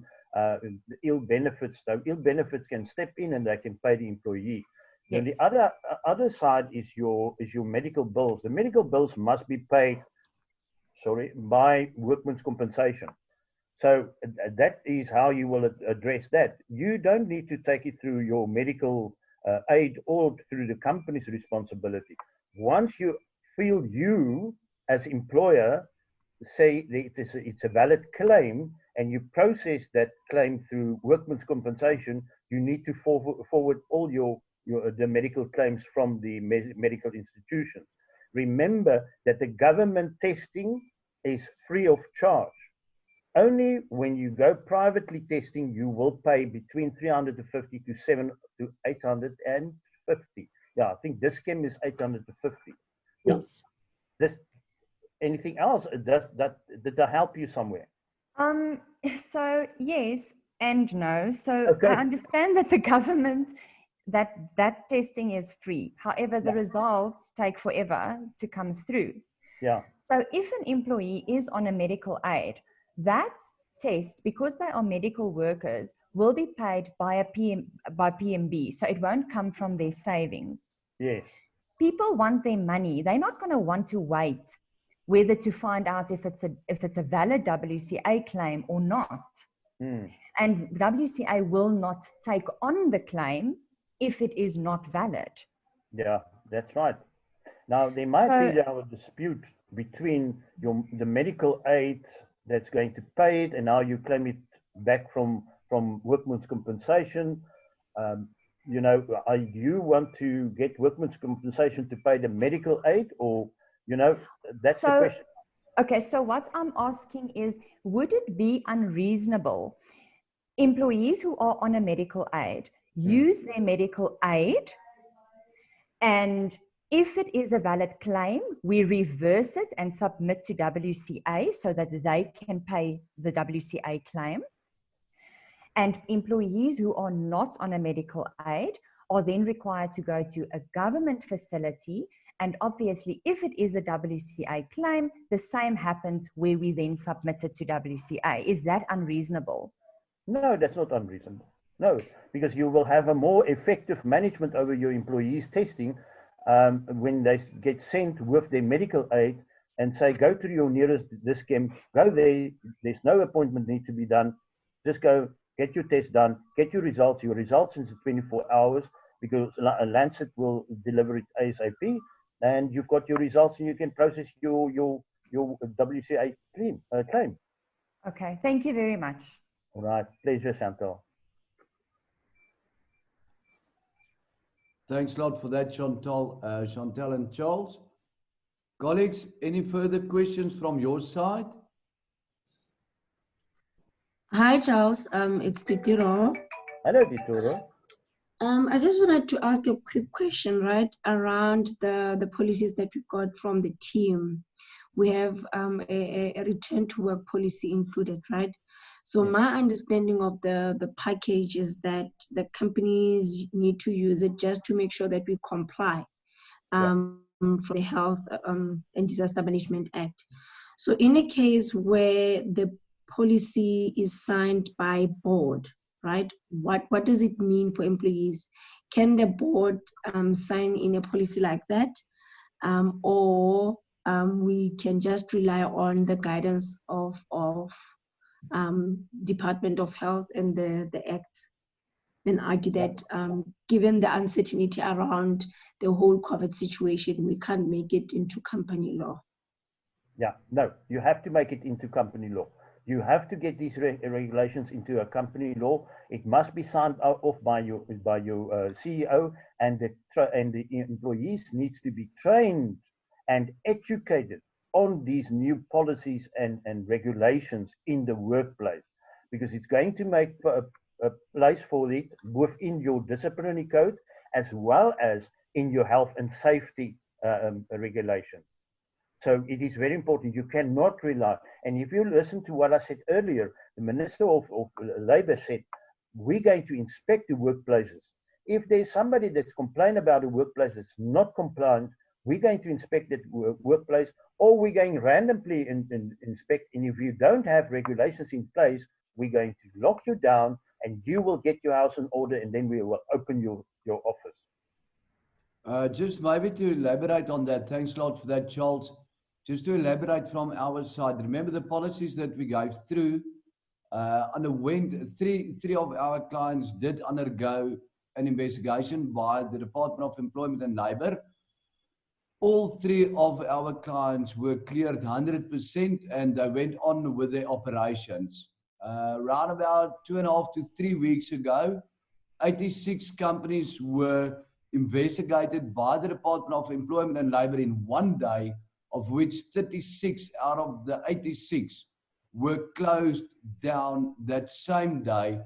ill benefits. So ill benefits can step in and they can pay the employee. Yes. And the other side is your medical bills. The medical bills must be paid, by workman's compensation. So that is how you will address that. You don't need to take it through your medical aid or through the company's responsibility. Once you feel you as employer say that it's a valid claim and you process that claim through workman's compensation, you need to forward all the medical claims from the medical institutions. Remember that the government testing is free of charge. Only when you go privately testing, you will pay between 350 to 850. Yeah, I think this scheme is 850. Yes. Anything else? Did I help you somewhere? So yes and no. So okay. I understand that the government, that testing is free. However, the results take forever to come through. Yeah. So if an employee is on a medical aid, that test, because they are medical workers, will be paid by PMB. So it won't come from their savings. Yes. People want their money. They're not going to want to wait whether to find out if it's a valid WCA claim or not. And WCA will not take on the claim if it is not valid. Yeah, that's right. Now, there might be a dispute between the medical aid that's going to pay it and now you claim it back from workman's compensation. You want to get workman's compensation to pay the medical aid, or, that's the question. Okay, so what I'm asking is, would it be unreasonable? Employees who are on a medical aid use their medical aid, and if it is a valid claim, we reverse it and submit to WCA so that they can pay the WCA claim. And employees who are not on a medical aid are then required to go to a government facility. And obviously, if it is a WCA claim, the same happens where we then submit it to WCA. Is that unreasonable? No, that's not unreasonable. No, because you will have a more effective management over your employees' testing when they get sent with their medical aid and say, go to your nearest DISCEM, go there, there's no appointment need to be done, just go, get your test done, get your results in 24 hours, because Lancet will deliver it ASAP, and you've got your results and you can process your WCA claim. Okay, thank you very much. All right, pleasure, Chantal. Thanks a lot for that, Chantal and Charles. Colleagues, any further questions from your side? Hi, Charles. It's Titiro. Hello, Titiro. I just wanted to ask a quick question, right, around the policies that we got from the team. We have a return to work policy included, right? So my understanding of the package is that the companies need to use it just to make sure that we comply from the Health and Disaster Management Act. So in a case where the policy is signed by board, right? What does it mean for employees? Can the board sign in a policy like that? Or we can just rely on the guidance of Department of Health and the Act, and argue that given the uncertainty around the whole COVID situation, we can't make it into company law. Yeah, no, you have to make it into company law. You have to get these regulations into a company law. It must be signed off by your CEO, and the employees needs to be trained and educated on these new policies and regulations in the workplace, because it's going to make a place for it within your disciplinary code as well as in your health and safety regulation. So it is very important. You cannot rely. And if you listen to what I said earlier, the Minister of Labour said, we're going to inspect the workplaces. If there's somebody that's complaining about a workplace that's not compliant, we're going to inspect that workplace, or we're going randomly inspect. And if you don't have regulations in place, we're going to lock you down and you will get your house in order, and then we will open your office. Just maybe to elaborate on that, thanks a lot for that, Charles. Just to elaborate from our side, remember the policies that we gave through, underwent, three of our clients did undergo an investigation by the Department of Employment and Labour. All three of our clients were cleared 100% and they went on with their operations. Around about 2.5 to 3 weeks ago, 86 companies were investigated by the Department of Employment and Labour in one day, of which 36 out of the 86 were closed down that same day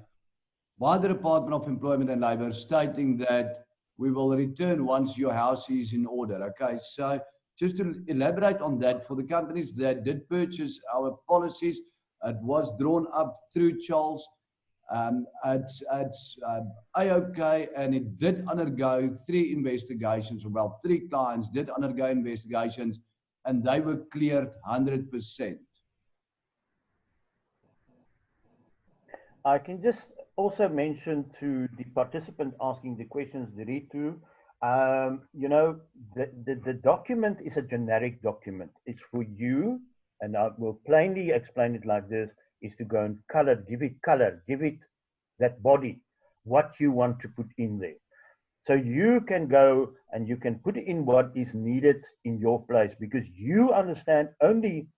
by the Department of Employment and Labour, stating that we will return once your house is in order. Okay, so just to elaborate on that, for the companies that did purchase our policies, it was drawn up through Charles. It's A-OK, and it did undergo 3 investigations. Well, 3 clients did undergo investigations, and they were cleared 100%. I can just also mention to the participant asking the questions, Diritu, you know, the document is a generic document. It's for you, and I will plainly explain it like this, is to go and color, give it that body, what you want to put in there. So you can go and you can put in what is needed in your place, because you understand only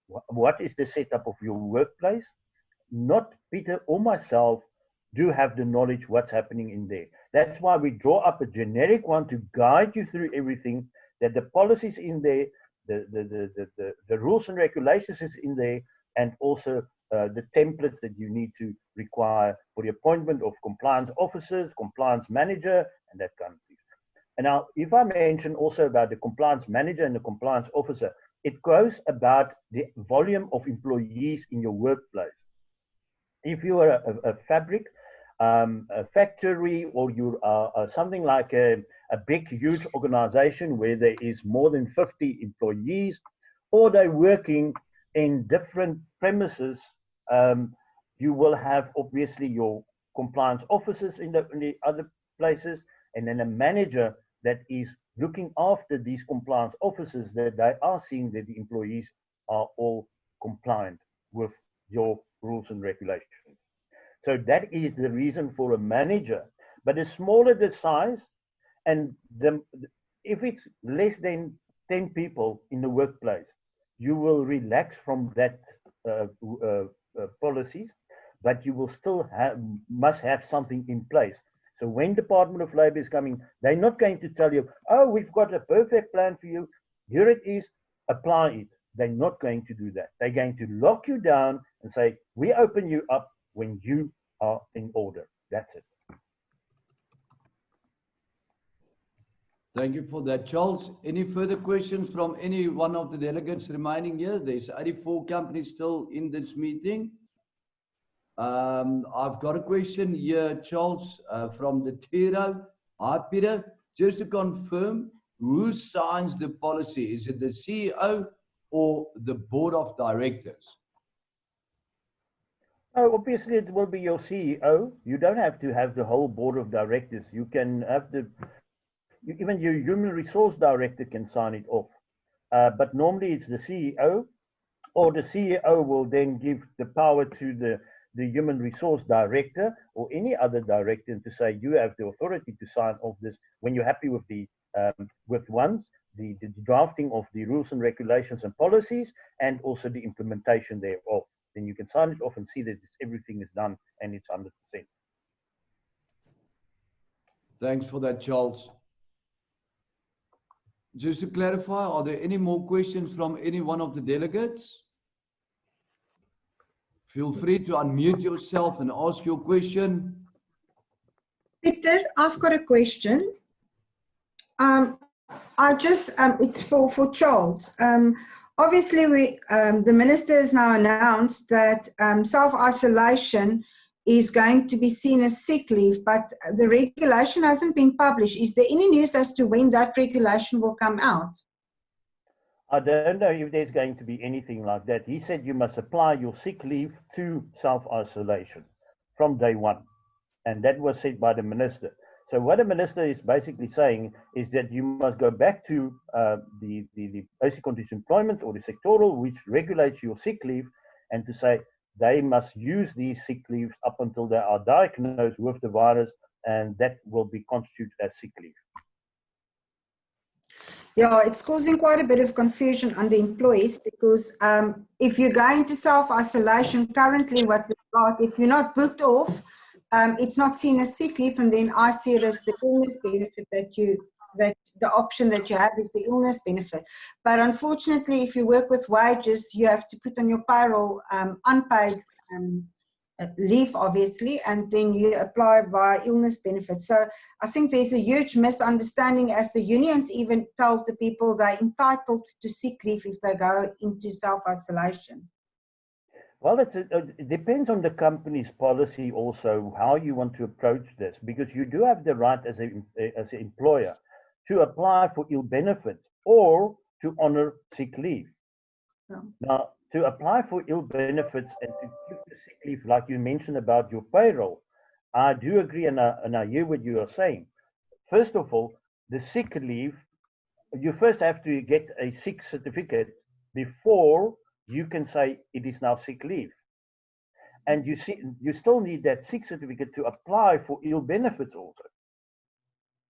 what is the setup of your workplace. Not Pieter or myself do have the knowledge what's happening in there. That's why we draw up a generic one to guide you through everything, that the policies in there, the rules and regulations is in there, and also the templates that you need to require for the appointment of compliance officers, compliance manager, and that kind of thing. And now, if I mention also about the compliance manager and the compliance officer, it goes about the volume of employees in your workplace. If you are a fabric, a factory, or you are something like a big, huge organization where there is more than 50 employees, or they're working in different premises, you will have obviously your compliance officers in the other places, and then a manager that is looking after these compliance officers, that they are seeing that the employees are all compliant with your rules and regulations. So that is the reason for a manager. But the smaller the size, and if it's less than 10 people in the workplace, you will relax from that policies, but you will still must have something in place. So when Department of Labor is coming, they're not going to tell you, oh, we've got a perfect plan for you, here it is, apply it. They're not going to do that. They're going to lock you down and say, we open you up when you are in order. That's it. Thank you for that, Charles. Any further questions from any one of the delegates remaining here? There's 84 companies still in this meeting. I've got a question here, Charles, from the Tiro. Hi, Peter. Just to confirm, who signs the policy? Is it the CEO or the board of directors? Oh, obviously, it will be your CEO. You don't have to have the whole board of directors. You can have even your human resource director can sign it off. But normally it's the CEO, or the CEO will then give the power to the human resource director or any other director to say, you have the authority to sign off this when you're happy with the drafting of the rules and regulations and policies, and also the implementation thereof. Then you can sign it off and see that everything is done and it's 100%. Thanks for that, Charles. Just to clarify, are there any more questions from any one of the delegates? Feel free to unmute yourself and ask your question. Peter, I've got a question. It's for Charles. Obviously, the minister has now announced that self-isolation is going to be seen as sick leave, but the regulation hasn't been published. Is there any news as to when that regulation will come out? I don't know if there's going to be anything like that. He said you must apply your sick leave to self-isolation from day one. And that was said by the minister. So what the minister is basically saying is that you must go back to the basic condition employment or the sectoral, which regulates your sick leave, and to say they must use these sick leaves up until they are diagnosed with the virus, and that will be constituted as sick leave. Yeah, it's causing quite a bit of confusion under employees, because if you're going to self-isolation, currently what we've got, if you're not booked off, it's not seen as sick leave, and then I see it as the illness benefit that the option that you have is the illness benefit. But unfortunately, if you work with wages, you have to put on your payroll unpaid leave, obviously, and then you apply via illness benefits. So I think there's a huge misunderstanding, as the unions even told the people they're entitled to sick leave if they go into self-isolation. Well, it depends on the company's policy also, how you want to approach this, because you do have the right as an employer to apply for ill benefits or to honor sick leave. Yeah. Now, to apply for ill benefits and to keep the sick leave, like you mentioned about your payroll, I do agree, and I hear what you are saying. First of all, the sick leave, you first have to get a sick certificate before you can say it is now sick leave. And you still need that sick certificate to apply for ill benefits also,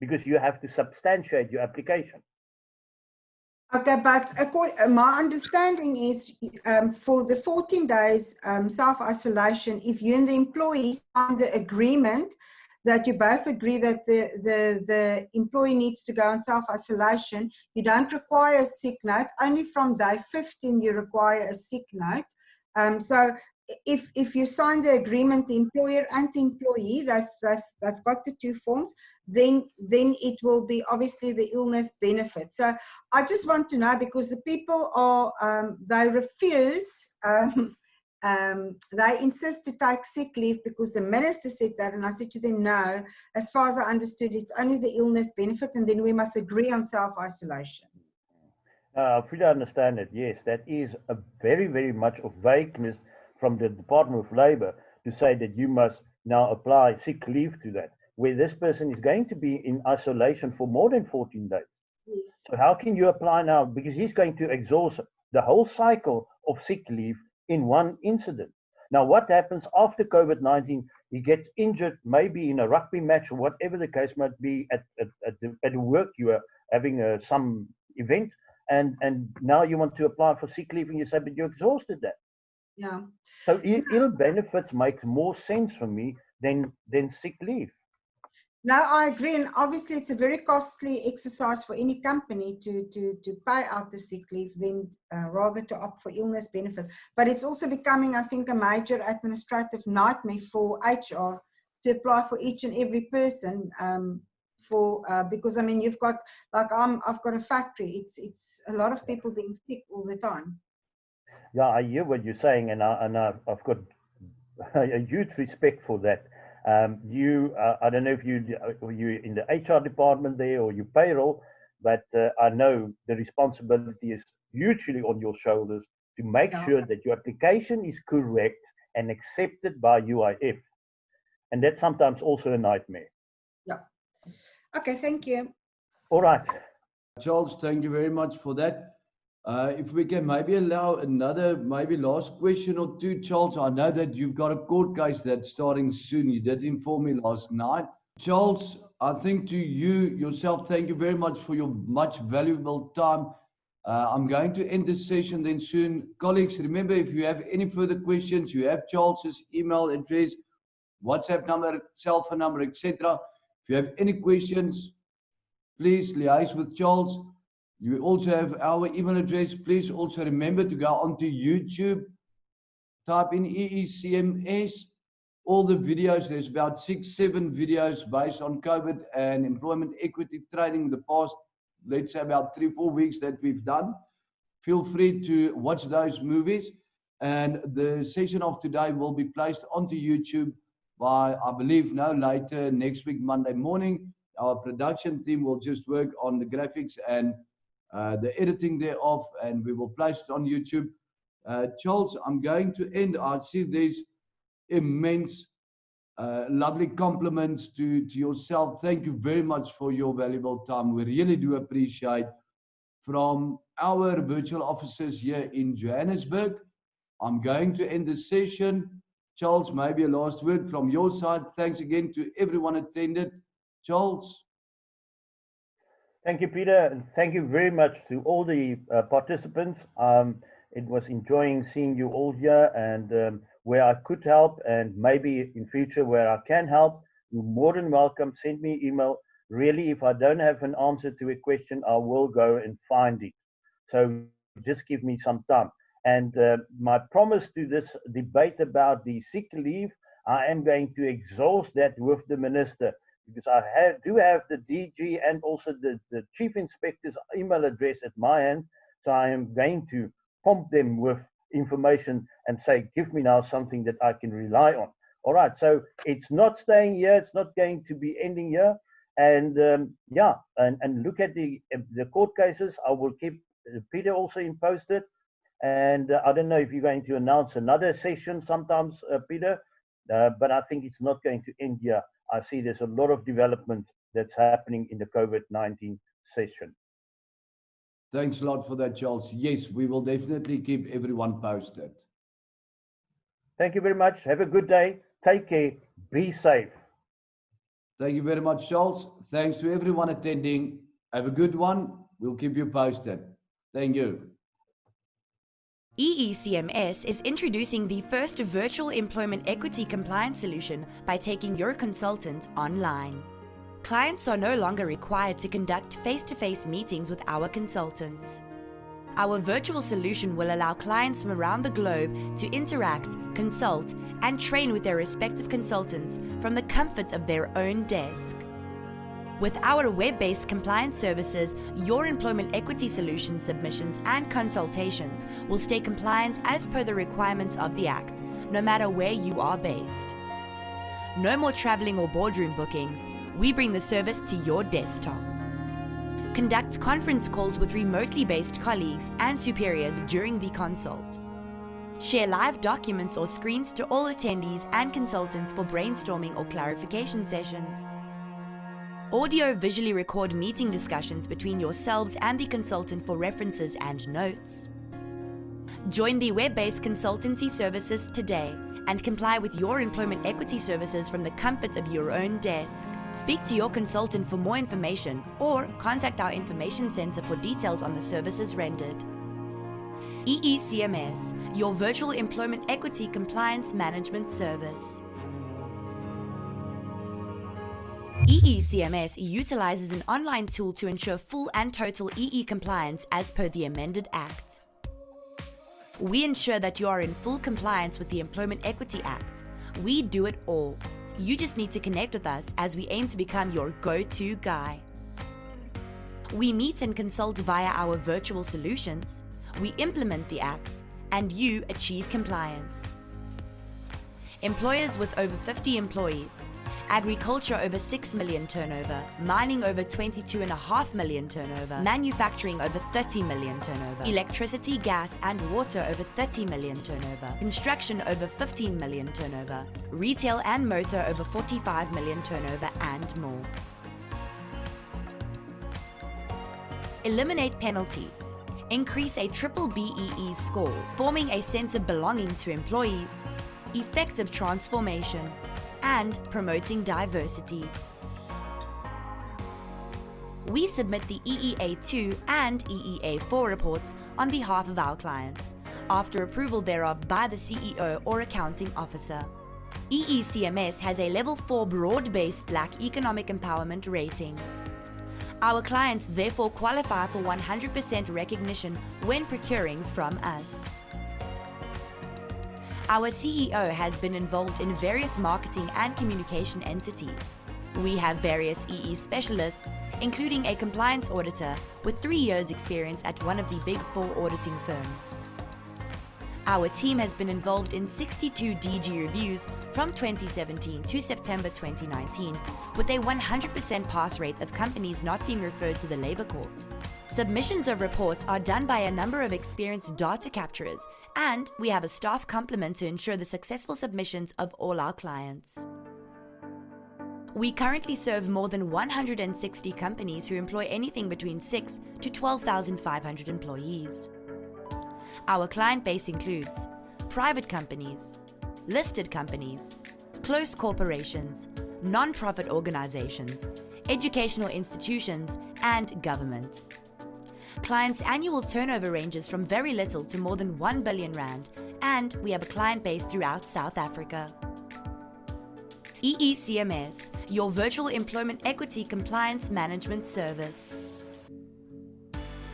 because you have to substantiate your application. Okay, but my understanding is for the 14 days self-isolation, if you and the employee sign the agreement that you both agree that the employee needs to go on self-isolation, you don't require a sick note. Only from day 15 you require a sick note. So if you sign the agreement, the employer and the employee, they've got the two forms, then it will be obviously the illness benefit. So I just want to know, because the people are, they refuse they insist to take sick leave because the minister said that, and I said to them, no, as far as I understood, it's only the illness benefit, and then we must agree on self-isolation. If you understand it, yes, that is a very, very much of vagueness from the Department of Labor to say that you must now apply sick leave to that, where this person is going to be in isolation for more than 14 days. Yes. So how can you apply now? Because he's going to exhaust the whole cycle of sick leave in one incident. Now, what happens after COVID-19? He gets injured, maybe in a rugby match or whatever the case might be at work. You are having some event, and now you want to apply for sick leave, and you say, but you exhausted that. Yeah. So ill benefits makes more sense for me than sick leave. No, I agree, and obviously it's a very costly exercise for any company to pay out the sick leave than rather to opt for illness benefit. But it's also becoming, I think, a major administrative nightmare for HR to apply for each and every person. Because I mean, you've got, like, I've got a factory. It's a lot of people being sick all the time. Yeah, I hear what you're saying, and I've got a huge respect for that. I don't know if you in the HR department there or you payroll, but I know the responsibility is hugely on your shoulders to make sure that your application is correct and accepted by UIF. And that's sometimes also a nightmare. Yeah. Okay, thank you. All right. Charles, thank you very much for that. If we can maybe allow another, maybe last question or two, Charles. I know that you've got a court case that's starting soon. You did inform me last night. Charles, I think to you yourself, thank you very much for your much valuable time. I'm going to end this session then soon. Colleagues, remember, if you have any further questions, you have Charles's email address, WhatsApp number, cell phone number, etc. If you have any questions, please liaise with Charles. You also have our email address. Please also remember to go onto YouTube, type in EECMS, all the videos. There's about 6-7 videos based on COVID and employment equity training the past, let's say, about 3-4 weeks that we've done. Feel free to watch those movies. And the session of today will be placed onto YouTube by, I believe, no later next week, Monday morning. Our production team will just work on the graphics and the editing thereof, and we will place it on YouTube. Charles, I'm going to end. I see there's immense, lovely compliments to yourself. Thank you very much for your valuable time. We really do appreciate. From our virtual offices here in Johannesburg, I'm going to end the session. Charles, maybe a last word from your side. Thanks again to everyone attended. Charles. Thank you, Peter, and thank you very much to all the participants. It was enjoying seeing you all here, and where I could help, and maybe in future where I can help, you're more than welcome. Send me email. Really, if I don't have an answer to a question, I will go and find it. So just give me some time. And my promise to this debate about the sick leave, I am going to exhaust that with the minister, because I do have the DG and also the Chief Inspector's email address at my hand. So I am going to pump them with information and say, give me now something that I can rely on. All right, so it's not staying here. It's not going to be ending here. And yeah, and look at the court cases. I will keep Peter also posted. And I don't know if you're going to announce another session sometimes, Peter, but I think it's not going to end here. I see there's a lot of development that's happening in the COVID-19 session. Thanks a lot for that, Charles. Yes, we will definitely keep everyone posted. Thank you very much. Have a good day. Take care. Be safe. Thank you very much, Charles. Thanks to everyone attending. Have a good one. We'll keep you posted. Thank you. EECMS is introducing the first virtual employment equity compliance solution by taking your consultant online. Clients are no longer required to conduct face-to-face meetings with our consultants. Our virtual solution will allow clients from around the globe to interact, consult, and train with their respective consultants from the comfort of their own desk. With our web-based compliance services, your employment equity solution submissions and consultations will stay compliant as per the requirements of the Act, no matter where you are based. No more traveling or boardroom bookings. We bring the service to your desktop. Conduct conference calls with remotely based colleagues and superiors during the consult. Share live documents or screens to all attendees and consultants for brainstorming or clarification sessions. Audio-visually record meeting discussions between yourselves and the consultant for references and notes. Join the web-based consultancy services today and comply with your employment equity services from the comfort of your own desk. Speak to your consultant for more information or contact our information center for details on the services rendered. EECMS, your virtual employment equity compliance management service. EECMS utilizes an online tool to ensure full and total EE compliance as per the amended Act. We ensure that you are in full compliance with the Employment Equity Act. We do it all. You just need to connect with us as we aim to become your go-to guy. We meet and consult via our virtual solutions. We implement the Act, and you achieve compliance. Employers with over 50 employees, agriculture over 6 million turnover, mining over 22.5 million turnover, manufacturing over 30 million turnover, electricity, gas and water over 30 million turnover, construction over 15 million turnover, retail and motor over 45 million turnover and more. Eliminate penalties. Increase a triple BEE score, forming a sense of belonging to employees. Effective transformation. And promoting diversity. We submit the EEA2 and EEA4 reports on behalf of our clients, after approval thereof by the CEO or accounting officer. EECMS has a Level 4 broad-based Black Economic Empowerment rating. Our clients therefore qualify for 100% recognition when procuring from us. Our CEO has been involved in various marketing and communication entities. We have various EE specialists, including a compliance auditor with 3 years' experience at one of the Big 4 auditing firms. Our team has been involved in 62 DG reviews from 2017 to September 2019, with a 100% pass rate of companies not being referred to the Labour Court. Submissions of reports are done by a number of experienced data capturers, and we have a staff complement to ensure the successful submissions of all our clients. We currently serve more than 160 companies who employ anything between 6,000 to 12,500 employees. Our client base includes private companies, listed companies, close corporations, non-profit organizations, educational institutions, and government. Clients' annual turnover ranges from very little to more than 1 billion rand, and we have a client base throughout South Africa. EECMS, your virtual employment equity compliance management service.